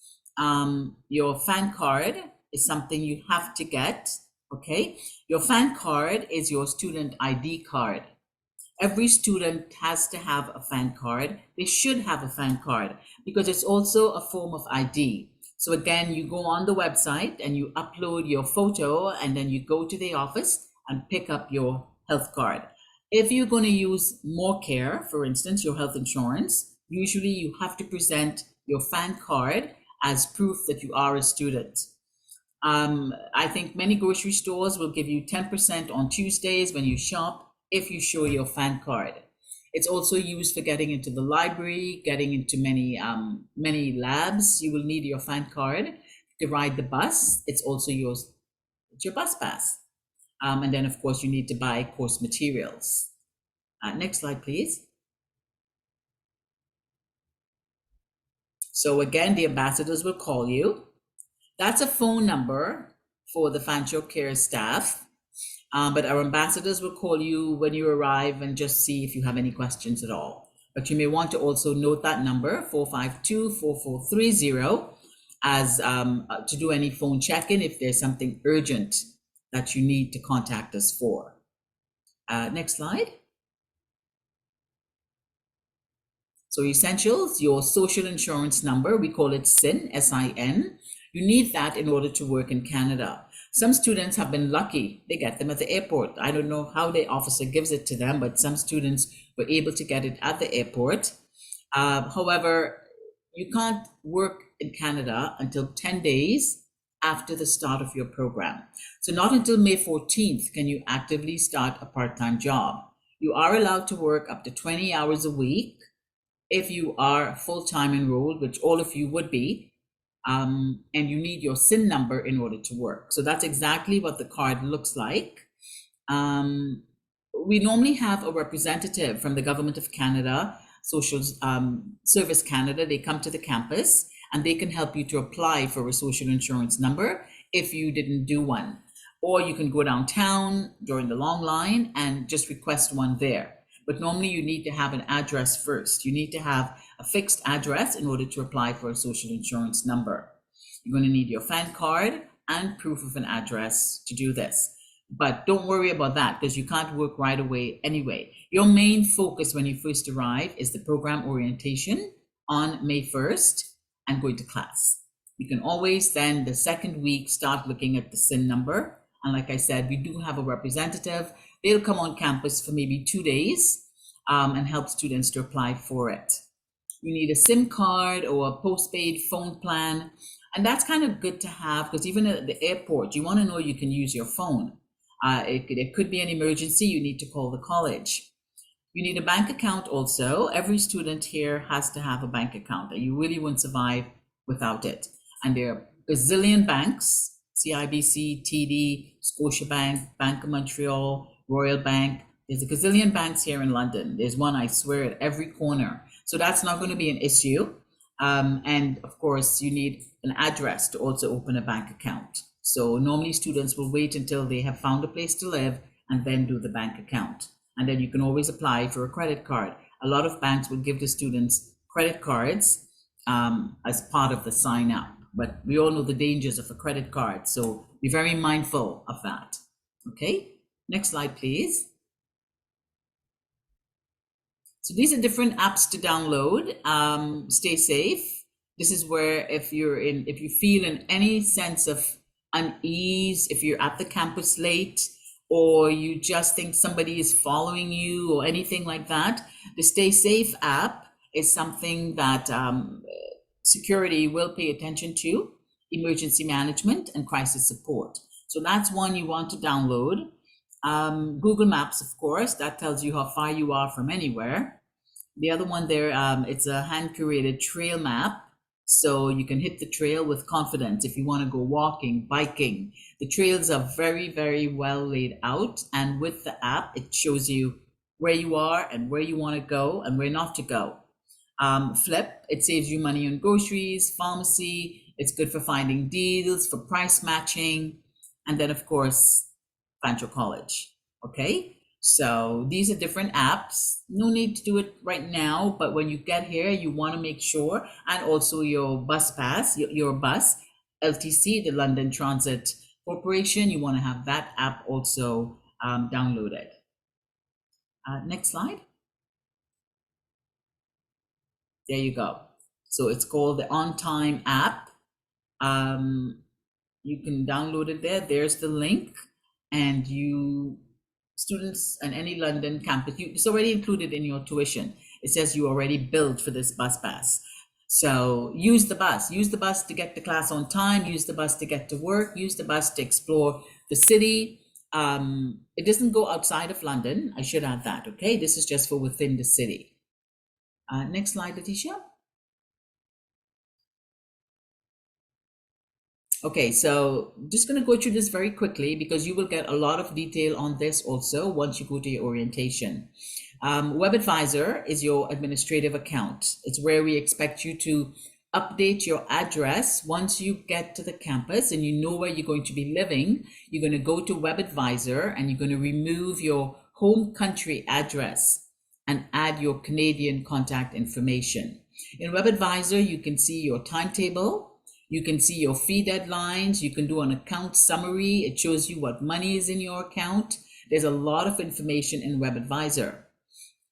Your fan card is something you have to get, okay? Your fan card is your student ID card. Every student has to have a fan card. They should have a fan card because it's also a form of ID. So again, you go on the website and you upload your photo, and then you go to the office and pick up your health card. If you're going to use more care, for instance, your health insurance, usually you have to present your fan card as proof that you are a student. I think many grocery stores will give you 10% on Tuesdays when you shop if you show your fan card. It's also used for getting into the library, getting into many labs. You will need your fan card to ride the bus. It's also your bus pass. And then of course you need to buy course materials. Next slide, please. So again, the ambassadors will call you. That's a phone number for the Fanshawe Care staff. But our ambassadors will call you when you arrive and just see if you have any questions at all. But you may want to also note that number, 452-4430, as to do any phone check-in if there's something urgent that you need to contact us for. Next slide. So essentials, your social insurance number, we call it SIN, S-I-N. You need that in order to work in Canada. Some students have been lucky. They get them at the airport. I don't know how the officer gives it to them, but some students were able to get it at the airport. However, you can't work in Canada until 10 days after the start of your program. So not until May 14th can you actively start a part-time job. You are allowed to work up to 20 hours a week if you are full-time enrolled, which all of you would be. And you need your SIN number in order to work. So that's exactly what the card looks like. We normally have a representative from the Government of Canada, Social Service Canada. They come to the campus and they can help you to apply for a social insurance number if you didn't do one. Or you can go downtown during the long line and just request one there. but normally you need to have an address first. You need to have a fixed address in order to apply for a social insurance number. You're going to need your FAN card and proof of an address to do this. But don't worry about that because you can't work right away anyway. Your main focus when you first arrive is the program orientation on May 1st and going to class. You can always then the second week start looking at the SIN number. And like I said, we do have a representative. They'll come on campus for maybe 2 days and help students to apply for it. You need a SIM card or a postpaid phone plan. And that's kind of good to have because even at the airport, you want to know you can use your phone. It could be an emergency, you need to call the college. You need a bank account also. Every student here has to have a bank account and you really won't survive without it. And there are a gazillion banks, CIBC, TD, Scotiabank, Bank of Montreal, Royal Bank. There's a gazillion banks here in London. There's one, I swear, at every corner. So that's not going to be an issue. And of course, you need an address to also open a bank account. So normally students will wait until they have found a place to live and then do the bank account. And then you can always apply for a credit card. A lot of banks will give the students credit cards as part of the sign up. But we all know the dangers of a credit card. So be very mindful of that. Okay, next slide, please. So these are different apps to download. Stay safe. This is where if you feel in any sense of unease, if you're at the campus late, or you just think somebody is following you or anything like that, the Stay Safe app is something that security will pay attention to, emergency management and crisis support. So that's one you want to download. Google Maps, of course, that tells you how far you are from anywhere. The other one there, it's a hand-curated trail map. So you can hit the trail with confidence if you want to go walking, biking. The trails are very, very well laid out. And with the app, it shows you where you are and where you want to go and where not to go. Flip, it saves you money on groceries, pharmacy. It's good for finding deals, for price matching. And then, of course, Fanshawe College. Okay. So these are different apps. No need to do it right now, but when you get here, you want to make sure, and also your bus pass, your bus, LTC, the London Transit Corporation, you want to have that app also downloaded. Next slide. There you go. So it's called the On Time app. You can download it there. There's the link, and students and any London campus, it's already included in your tuition. It says you already billed for this bus pass. So use the bus to get to class on time, use the bus to get to work, use the bus to explore the city. It doesn't go outside of London. I should add that, okay? This is just for within the city. Next slide, Letitia. Okay, so just going to go through this very quickly because you will get a lot of detail on this also once you go to your orientation. Web Advisor is your administrative account. It's where we expect you to update your address once you get to the campus and you know where you're going to be living. You're going to go to Web Advisor and you're going to remove your home country address and add your Canadian contact information. In Web Advisor, you can see your timetable. You can see your fee deadlines. You can do an account summary. It shows you what money is in your account. There's a lot of information in Web Advisor.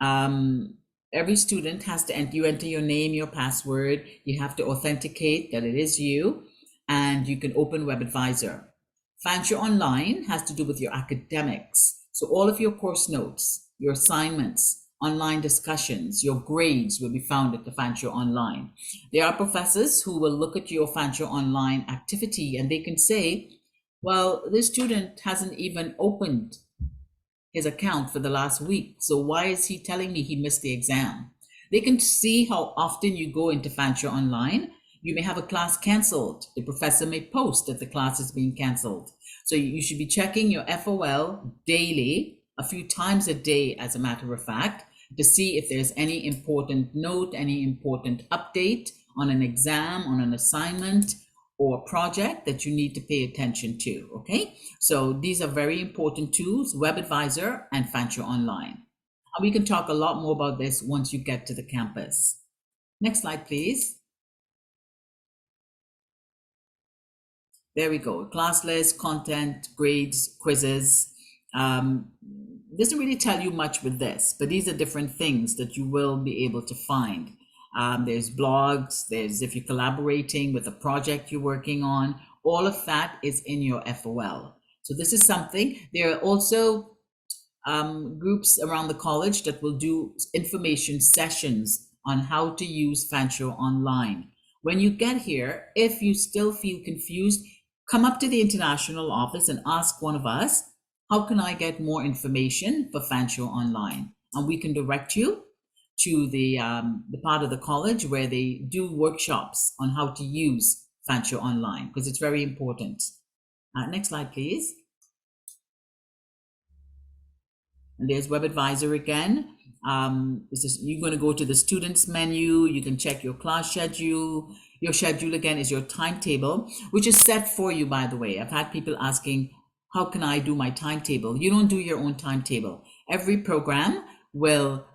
Every student has to enter your name, your password. You have to authenticate that it is you, and you can open Web Advisor. Fanshawe Online has to do with your academics. So all of your course notes, your assignments, online discussions, your grades will be found at the Fanshawe Online. There are professors who will look at your Fanshawe Online activity and they can say, well, this student hasn't even opened his account for the last week. So why is he telling me he missed the exam? They can see how often you go into Fanshawe Online. You may have a class canceled. The professor may post that the class is being canceled. So you should be checking your FOL daily, a few times a day, as a matter of fact, to see if there's any important note, any important update on an exam, on an assignment, or project that you need to pay attention to, okay? So these are very important tools, Web Advisor and Fanshawe Online. And we can talk a lot more about this once you get to the campus. Next slide, please. There we go. Class list, content, grades, quizzes. Doesn't really tell you much with this, but these are different things that you will be able to find. There's blogs, there's if you're collaborating with a project you're working on, all of that is in your FOL. So this is something. There are also groups around the college that will do information sessions on how to use Fanshawe online. When you get here, if you still feel confused, come up to the international office and ask one of us, how can I get more information for Fanshawe online? And we can direct you to the part of the college where they do workshops on how to use Fanshawe online, because it's very important. Next slide, please. And there's Web Advisor again. You're going to go to the students menu. You can check your class schedule. Your schedule again is your timetable, which is set for you, by the way. I've had people asking, how can I do my timetable? You don't do your own timetable. Every program will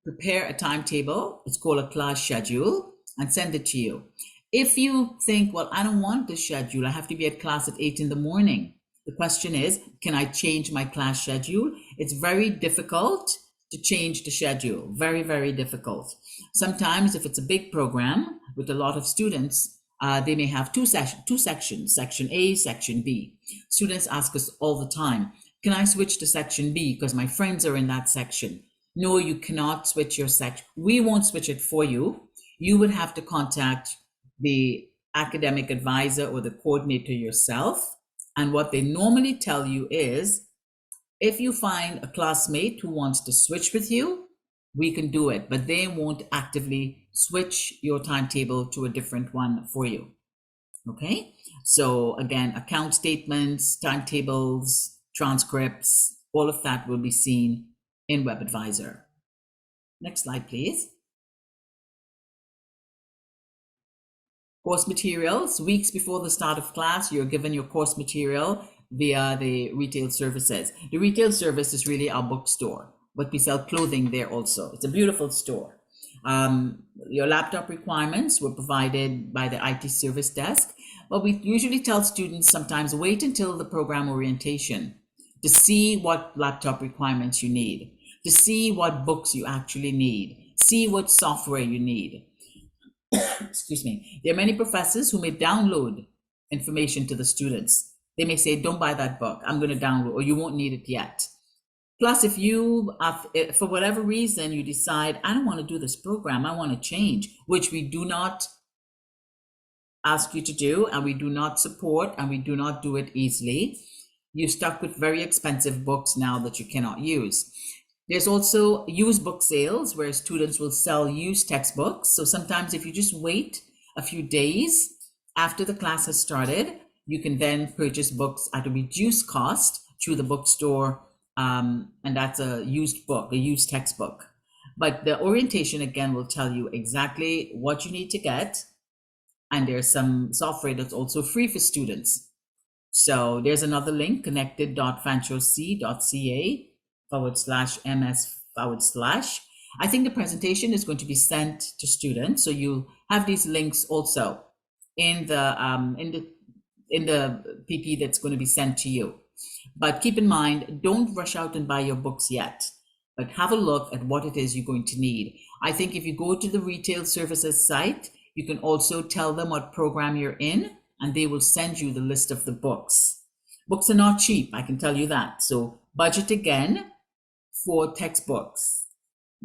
prepare a timetable. It's called a class schedule and send it to you. If you think, well, I don't want this schedule, I have to be at class at 8 in the morning. The question is, can I change my class schedule? It's very difficult to change the schedule. Very, very difficult. Sometimes if it's a big program with a lot of students, they may have two sections, section A, section B. Students ask us all the time, can I switch to section B because my friends are in that section? No, you cannot switch your section. We won't switch it for you. You would have to contact the academic advisor or the coordinator yourself. And what they normally tell you is, if you find a classmate who wants to switch with you, we can do it, but they won't actively switch your timetable to a different one for you. Okay, so again, account statements, timetables, transcripts, all of that will be seen in Web Advisor. Next slide, please. Course materials. Weeks before the start of class, you're given your course material via the retail services. The retail service is really our bookstore, but we sell clothing there also. It's a beautiful store. Your laptop requirements were provided by the IT service desk, but we usually tell students sometimes wait until the program orientation to see what laptop requirements you need, to see what books you actually need, see what software you need. Excuse me. There are many professors who may download information to the students. They may say, don't buy that book, I'm going to download, or you won't need it yet. Plus, if you, for whatever reason, you decide, I don't want to do this program, I want to change, which we do not ask you to do, and we do not support, and we do not do it easily. You're stuck with very expensive books now that you cannot use. There's also used book sales where students will sell used textbooks. So sometimes if you just wait a few days after the class has started, you can then purchase books at a reduced cost through the bookstore. And that's a used book, a used textbook. But the orientation again will tell you exactly what you need to get. And there's some software that's also free for students. So there's another link, connected.fanshawec.ca/ms/. I think the presentation is going to be sent to students. So you'll have these links also in the PP that's going to be sent to you. But keep in mind, don't rush out and buy your books yet, but have a look at what it is you're going to need. I think if you go to the retail services site, you can also tell them what program you're in, and they will send you the list of the books. Books are not cheap, I can tell you that. So budget again for textbooks.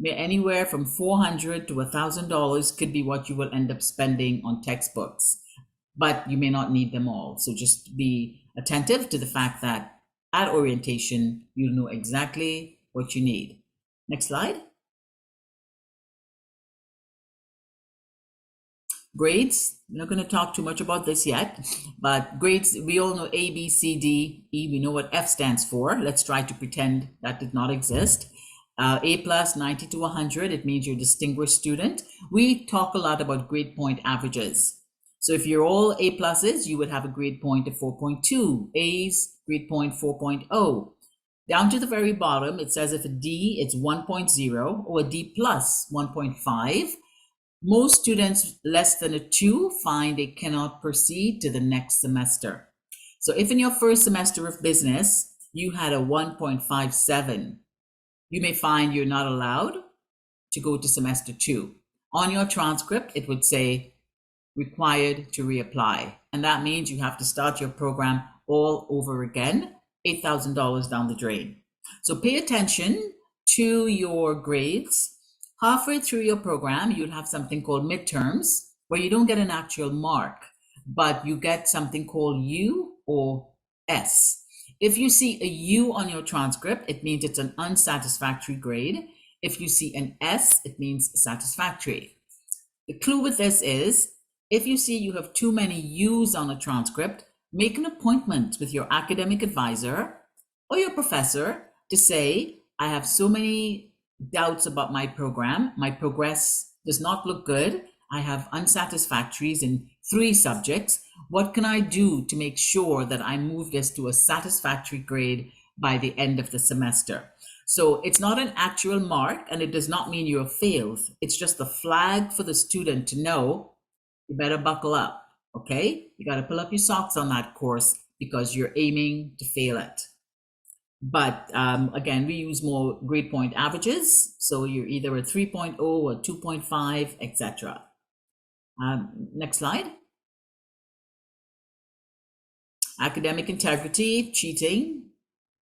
Anywhere from $400 to $1,000 could be what you will end up spending on textbooks, but you may not need them all. So just be attentive to the fact that at orientation, you'll know exactly what you need. Next slide. Grades, I'm not going to talk too much about this yet, but grades, we all know A, B, C, D, E. We know what F stands for. Let's try to pretend that did not exist. A plus, 90 to 100, it means you're a distinguished student. We talk a lot about grade point averages. So if you're all A pluses, you would have a grade point of 4.2, A's, grade point 4.0. Down to the very bottom, it says if a D, it's 1.0, or a D plus 1.5. Most students less than a 2 find they cannot proceed to the next semester. So if in your first semester of business, you had a 1.57, you may find you're not allowed to go to semester 2. On your transcript, it would say required to reapply. And that means you have to start your program all over again, $8,000 down the drain. So pay attention to your grades. Halfway through your program, you'll have something called midterms, where you don't get an actual mark, but you get something called U or S. If you see a U on your transcript, it means it's an unsatisfactory grade. If you see an S, it means satisfactory. The clue with this is, if you see you have too many U's on a transcript, make an appointment with your academic advisor or your professor to say, I have so many doubts about my program. My progress does not look good. I have unsatisfactories in 3 subjects. What can I do to make sure that I move this to a satisfactory grade by the end of the semester? So it's not an actual mark, and it does not mean you have failed. It's just a flag for the student to know, you better buckle up, okay? You got to pull up your socks on that course because you're aiming to fail it. But again, we use more grade point averages. So you're either a 3.0 or 2.5, etc. Next slide. Academic integrity, cheating,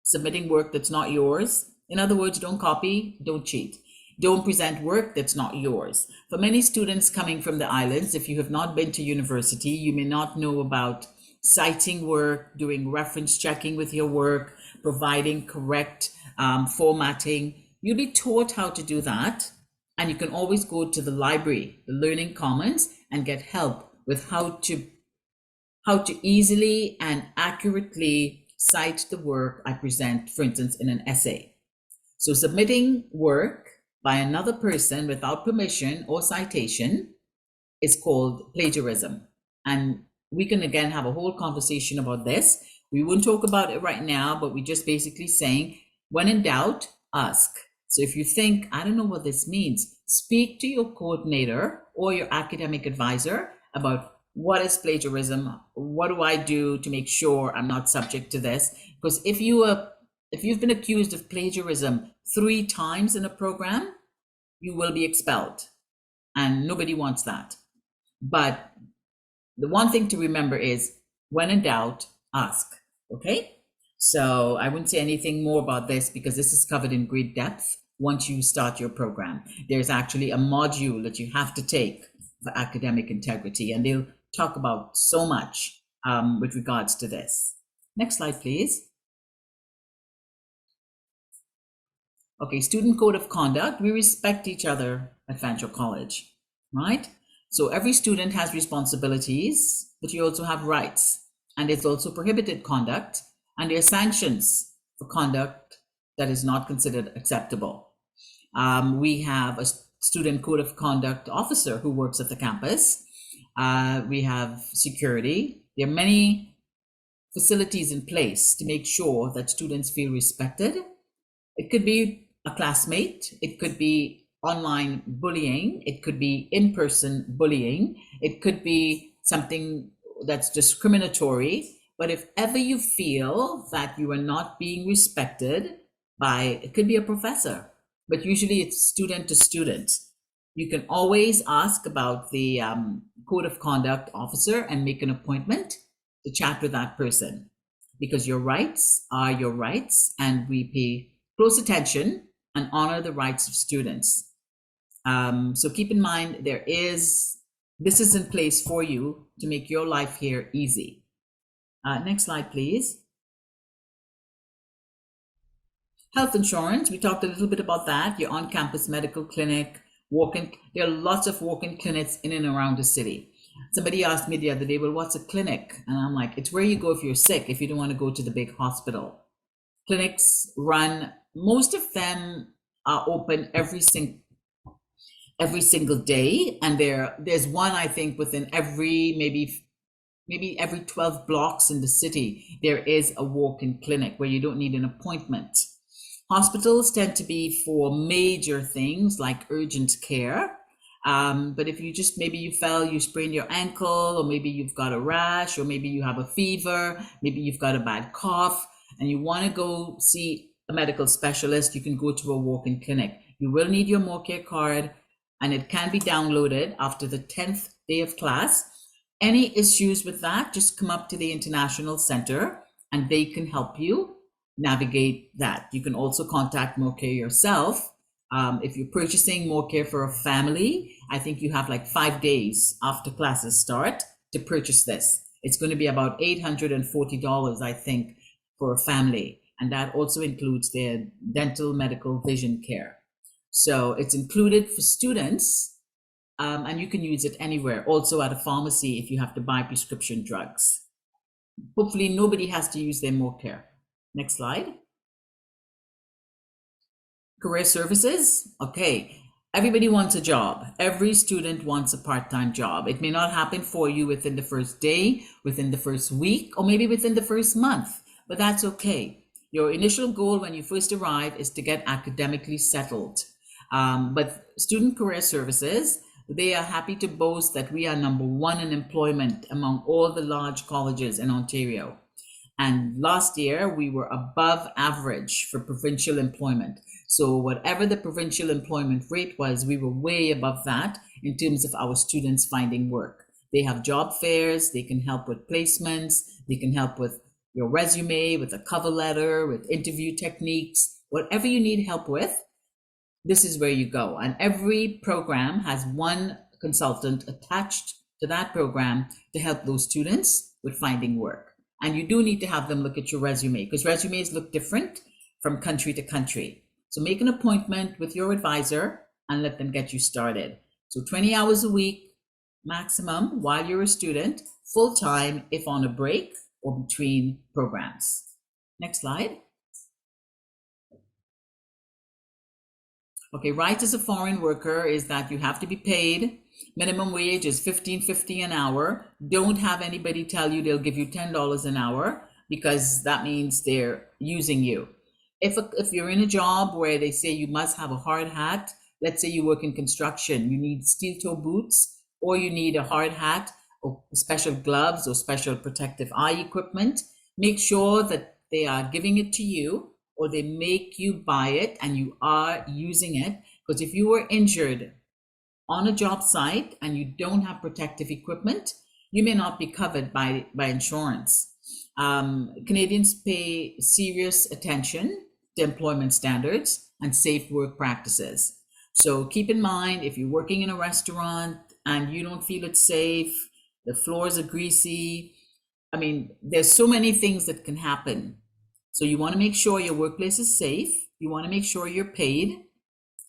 submitting work that's not yours. In other words, don't copy, don't cheat. Don't present work that's not yours. For many students coming from the islands, if you have not been to university, you may not know about citing work, doing reference checking with your work, providing correct formatting. You'll be taught how to do that. And you can always go to the library, the Learning Commons, and get help with how to easily and accurately cite the work I present, for instance, in an essay. So submitting work by another person without permission or citation is called plagiarism. And we can again have a whole conversation about this. We won't talk about it right now, but we're just basically saying, when in doubt, ask. So if you think, I don't know what this means, speak to your coordinator or your academic advisor about what is plagiarism, what do I do to make sure I'm not subject to this? Because if you've been accused of plagiarism 3 times in a program, you will be expelled, and nobody wants that. But the one thing to remember is, when in doubt, ask, okay? So I wouldn't say anything more about this because this is covered in great depth once you start your program. There's actually a module that you have to take for academic integrity, and they'll talk about so much with regards to this. Next slide, please. Okay, student code of conduct. We respect each other at Fanshawe College, right? So every student has responsibilities, but you also have rights. And it's also prohibited conduct, and there are sanctions for conduct that is not considered acceptable. We have a student code of conduct officer who works at the campus. We have security. There are many facilities in place to make sure that students feel respected. It could be a classmate, it could be online bullying, it could be in-person bullying, it could be something that's discriminatory. But if ever you feel that you are not being respected by, it could be a professor, but usually it's student to student. You can always ask about the code of conduct officer and make an appointment to chat with that person, because your rights are your rights, and we pay close attention and honor the rights of students. So keep in mind, this is in place for you to make your life here easy. Next slide, please. Health insurance, we talked a little bit about that. Your on-campus medical clinic, walk-in. There are lots of walk-in clinics in and around the city. Somebody asked me the other day, well, what's a clinic? And I'm like, it's where you go if you're sick, if you don't want to go to the big hospital. Clinics run, most of them are open every single day, and there's one, I think, within every maybe every 12 blocks in the city, there is a walk-in clinic where you don't need an appointment. Hospitals tend to be for major things like urgent care. But if you just, maybe you fell, you sprained your ankle, or maybe you've got a rash, or maybe you have a fever, maybe you've got a bad cough, and you want to go see a medical specialist, you can go to a walk-in clinic. You will need your MoreCare card, and it can be downloaded after the 10th day of class. Any issues with that, just come up to the International Center and they can help you navigate that. You can also contact MoreCare yourself. If you're purchasing MoreCare for a family, I think you have like 5 days after classes start to purchase this. It's going to be about $840, I think, for a family. And that also includes their dental, medical, vision care. So it's included for students, and you can use it anywhere, also at a pharmacy if you have to buy prescription drugs. Hopefully nobody has to use their MoreCare. Next slide. Career services. Okay, everybody wants a job. Every student wants a part-time job. It may not happen for you within the first day, within the first week, or maybe within the first month, but that's okay. Your initial goal when you first arrive is to get academically settled. But Student Career Services, they are happy to boast that we are #1 in employment among all the large colleges in Ontario. And last year, we were above average for provincial employment. So whatever the provincial employment rate was, we were way above that in terms of our students finding work. They have job fairs, they can help with placements, they can help with your resume, with a cover letter, with interview techniques, whatever you need help with, this is where you go. And every program has one consultant attached to that program to help those students with finding work. And you do need to have them look at your resume, because resumes look different from country to country. So make an appointment with your advisor and let them get you started. So 20 hours a week maximum while you're a student, full-time if on a break or between programs. Next slide. Okay, right as a foreign worker is that you have to be paid. Minimum wage is $15.50 an hour. Don't have anybody tell you they'll give you $10 an hour, because that means they're using you. If you're in a job where they say you must have a hard hat, let's say you work in construction, you need steel toe boots, or you need a hard hat or special gloves or special protective eye equipment, make sure that they are giving it to you, or they make you buy it and you are using it. Because if you were injured on a job site and you don't have protective equipment, you may not be covered by insurance. Canadians pay serious attention to employment standards and safe work practices. So keep in mind, if you're working in a restaurant and you don't feel it's safe, the floors are greasy, I mean, there's so many things that can happen. So you want to make sure your workplace is safe. You want to make sure you're paid,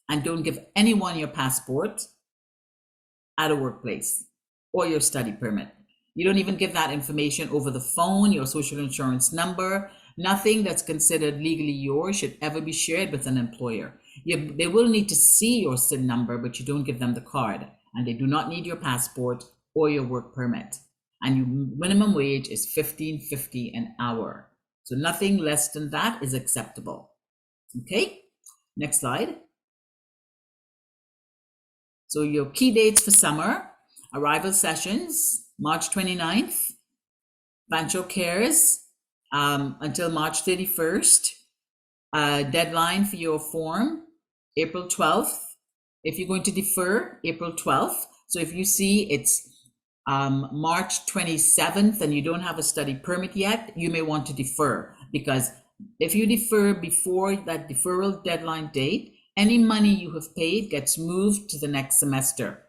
and don't give anyone your passport at a workplace or your study permit. You don't even give that information over the phone, your social insurance number. Nothing that's considered legally yours should ever be shared with an employer. They will need to see your SIN number, but you don't give them the card, and they do not need your passport or your work permit. And your minimum wage is $15.50 an hour. So nothing less than that is acceptable. Okay, next slide. So your key dates for summer: arrival sessions, March 29th, Fanshawe Cares until March 31st, deadline for your form, April 12th. If you're going to defer, April 12th. So if you see it's March 27th and you don't have a study permit yet, you may want to defer, because if you defer before that deferral deadline date, any money you have paid gets moved to the next semester.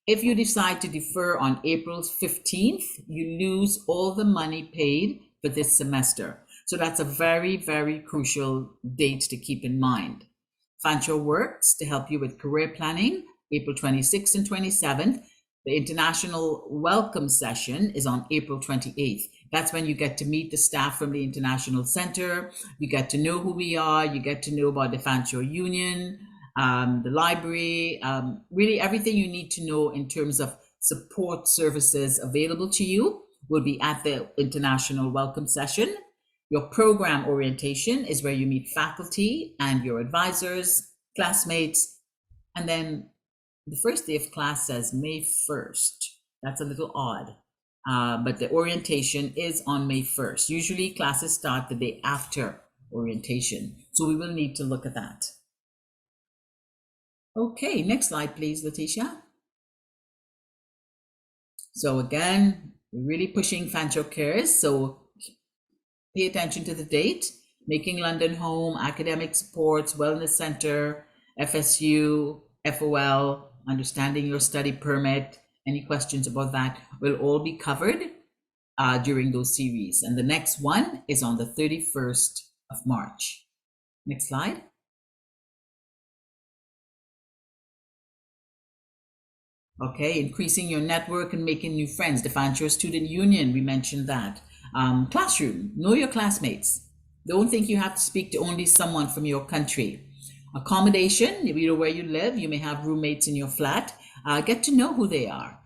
If you decide to defer on April 15th, you lose all the money paid for this semester. So that's a very, very crucial date to keep in mind. Fanshawe works to help you with career planning, April 26th and 27th. The international welcome session is on April 28th. That's when you get to meet the staff from the International Center. You get to know who we are. You get to know about the Fanshawe Union, the library, really everything you need to know in terms of support services available to you will be at the international welcome session. Your program orientation is where you meet faculty and your advisors, classmates, and then the first day of class says May 1st. That's a little odd. But the orientation is on May 1st. Usually classes start the day after orientation. So we will need to look at that. Okay, next slide, please, Letitia. So again, we're really pushing Fanshawe Cares. So pay attention to the date. Making London Home, Academic Supports, Wellness Center, FSU, FOL, Understanding Your Study Permit. Any questions about that will all be covered during those series. And the next one is on the 31st of March. Next slide. Okay, increasing your network and making new friends. The Fanshawe Student Union, we mentioned that. Classroom, know your classmates. Don't think you have to speak to only someone from your country. Accommodation, you know where you live, you may have roommates in your flat. Get to know who they are.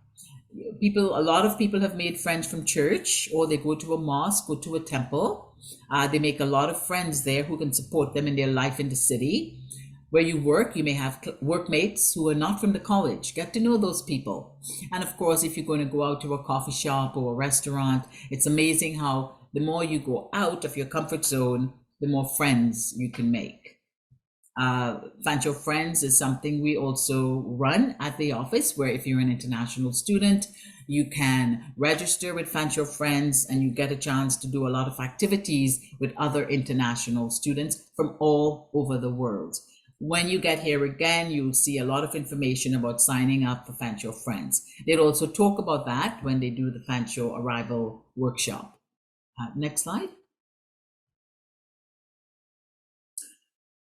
A lot of people have made friends from church, or they go to a mosque, go to a temple. They make a lot of friends there who can support them in their life in the city. Where you work, you may have workmates who are not from the college. Get to know those people. And of course, if you're going to go out to a coffee shop or a restaurant, it's amazing how the more you go out of your comfort zone, the more friends you can make. Fanshawe Friends is something we also run at the office, where if you're an international student, you can register with Fanshawe Friends and you get a chance to do a lot of activities with other international students from all over the world. When you get here again, you'll see a lot of information about signing up for Fanshawe Friends. They'll also talk about that when they do the Fanshawe Arrival Workshop. Next slide.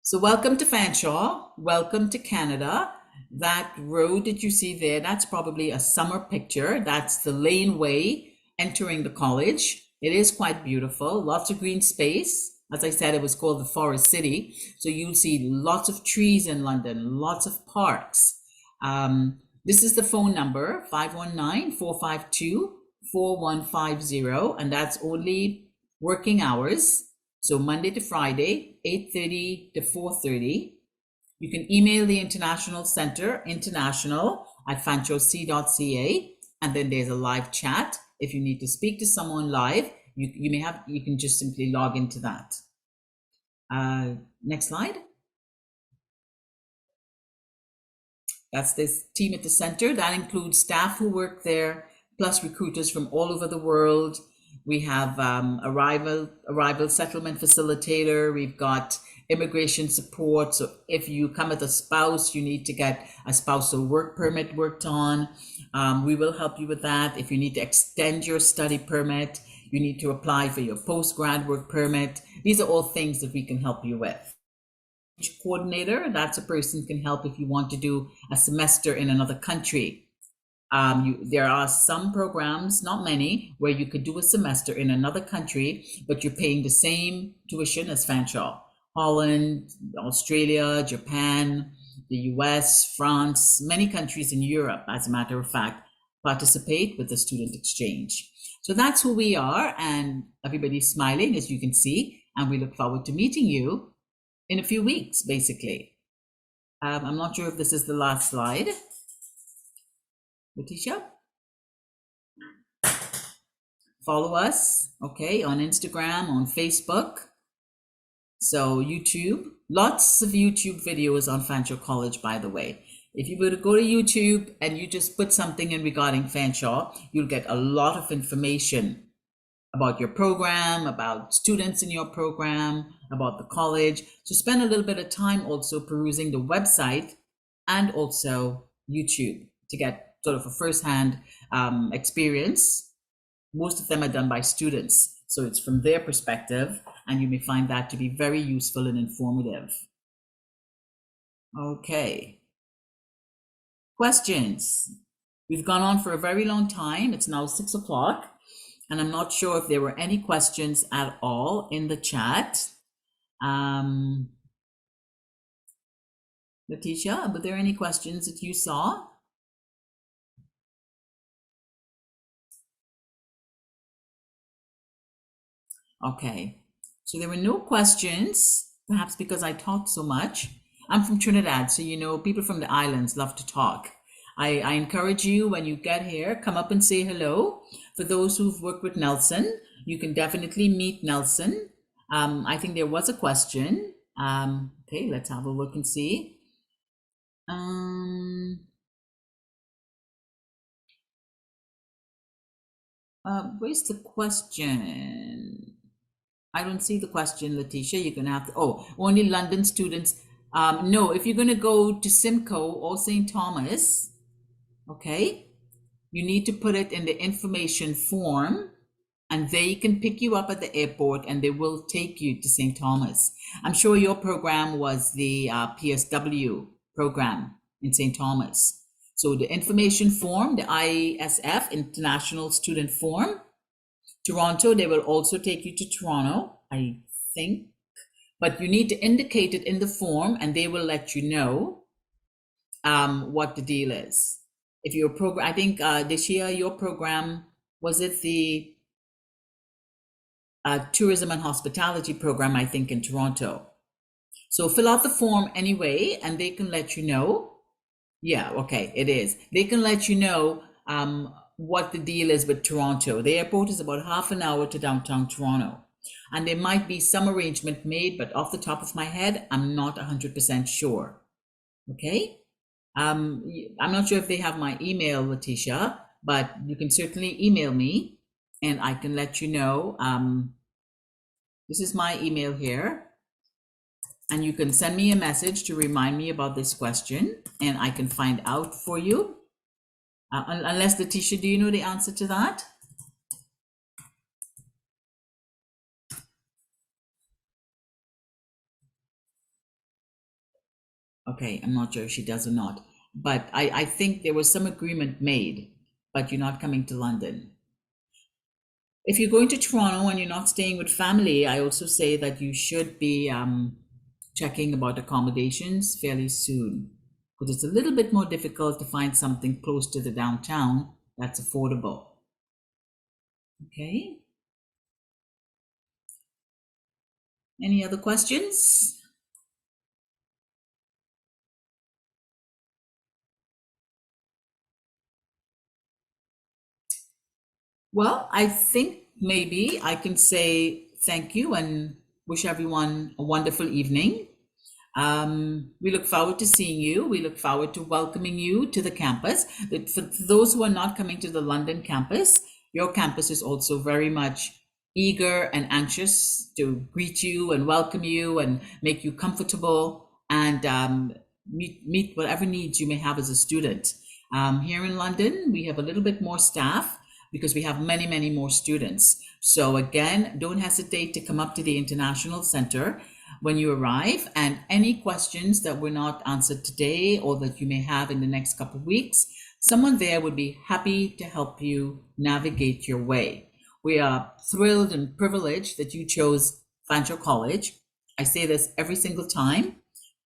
So welcome to Fanshawe, welcome to Canada. That road that you see there, that's probably a summer picture. That's the laneway entering the college. It is quite beautiful, lots of green space. As I said, it was called the Forest City. So you'll see lots of trees in London, lots of parks. This is the phone number, 519-452-4150, and that's only working hours. So Monday to Friday, 8:30 to 4:30. You can email the International Center, international@fanshawec.ca, and then there's a live chat. If you need to speak to someone live, you can just simply log into that. Next slide. That's this team at the center. That includes staff who work there, plus recruiters from all over the world. We have arrival settlement facilitator. We've got immigration support. So if you come with a spouse, you need to get a spousal work permit worked on. We will help you with that. If you need to extend your study permit, you need to apply for your post-grad work permit. These are all things that we can help you with. Coordinator, that's a person who can help if you want to do a semester in another country. There are some programs, not many, where you could do a semester in another country, but you're paying the same tuition as Fanshawe. Holland, Australia, Japan, the US, France, many countries in Europe, as a matter of fact, participate with the student exchange. So that's who we are, and everybody's smiling, as you can see, and we look forward to meeting you in a few weeks, basically. I'm not sure if this is the last slide. Letitia? Follow us, okay, on Instagram, on Facebook. So YouTube, lots of YouTube videos on Fanshawe College, by the way. If you were to go to YouTube and you just put something in regarding Fanshawe, you'll get a lot of information about your program, about students in your program, about the college. So spend a little bit of time also perusing the website and also YouTube to get sort of a first-hand experience. Most of them are done by students, so it's from their perspective, and you may find that to be very useful and informative. Okay. Questions? We've gone on for a very long time. It's now 6 o'clock, and I'm not sure if there were any questions at all in the chat. Letitia, were there any questions that you saw? Okay, So there were no questions, perhaps because I talked so much. I'm from Trinidad, so people from the islands love to talk. I encourage you when you get here, come up and say hello. For those who've worked with Nelson, you can definitely meet Nelson. I think there was a question. Okay, let's have a look and see. Where's the question? I don't see the question, Letitia. You're going to have to, only London students. No, if you're going to go to Simcoe or St. Thomas, okay, you need to put it in the information form and they can pick you up at the airport and they will take you to St. Thomas. I'm sure your program was the PSW program in St. Thomas. So the information form, the ISF, International Student Form, Toronto, they will also take you to Toronto, I think, but you need to indicate it in the form and they will let you know what the deal is. If your program, I think this year your program, was it the tourism and hospitality program, I think, in Toronto. So fill out the form anyway, and they can let you know. Yeah, okay, it is. They can let you know what the deal is with Toronto. The airport is about half an hour to downtown Toronto. And there might be some arrangement made, but off the top of my head, I'm not 100% sure. Okay? I'm not sure if they have my email, Letitia, but you can certainly email me and I can let you know. This is my email here. And you can send me a message to remind me about this question and I can find out for you. Unless, Letitia, do you know the answer to that? Okay, I'm not sure if she does or not. But I think there was some agreement made, but you're not coming to London. If you're going to Toronto and you're not staying with family, I also say that you should be checking about accommodations fairly soon, because it's a little bit more difficult to find something close to the downtown that's affordable. Okay. Any other questions? Well, I think maybe I can say thank you and wish everyone a wonderful evening. We look forward to seeing you. We look forward to welcoming you to the campus. But for those who are not coming to the London campus, your campus is also very much eager and anxious to greet you and welcome you and make you comfortable and meet whatever needs you may have as a student. Here in London, we have a little bit more staff because we have many, many more students. So again, don't hesitate to come up to the International Center when you arrive, and any questions that were not answered today or that you may have in the next couple of weeks, someone there would be happy to help you navigate your way. We are thrilled and privileged that you chose Fanshawe College. I say this every single time.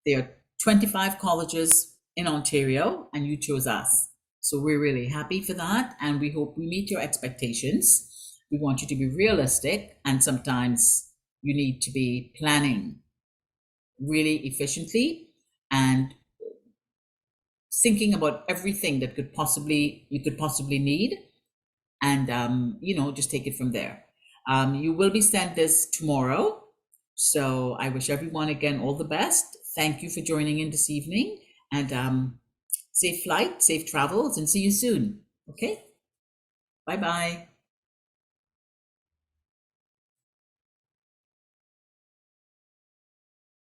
There are 25 colleges in Ontario and you chose us. So we're really happy for that and we hope we meet your expectations. We want you to be realistic and sometimes you need to be planning really efficiently and thinking about everything that you could possibly need and just take it from there. You will be sent this tomorrow, so I wish everyone again all the best. Thank you for joining in this evening and safe flight, safe travels, and see you soon. Okay, bye bye.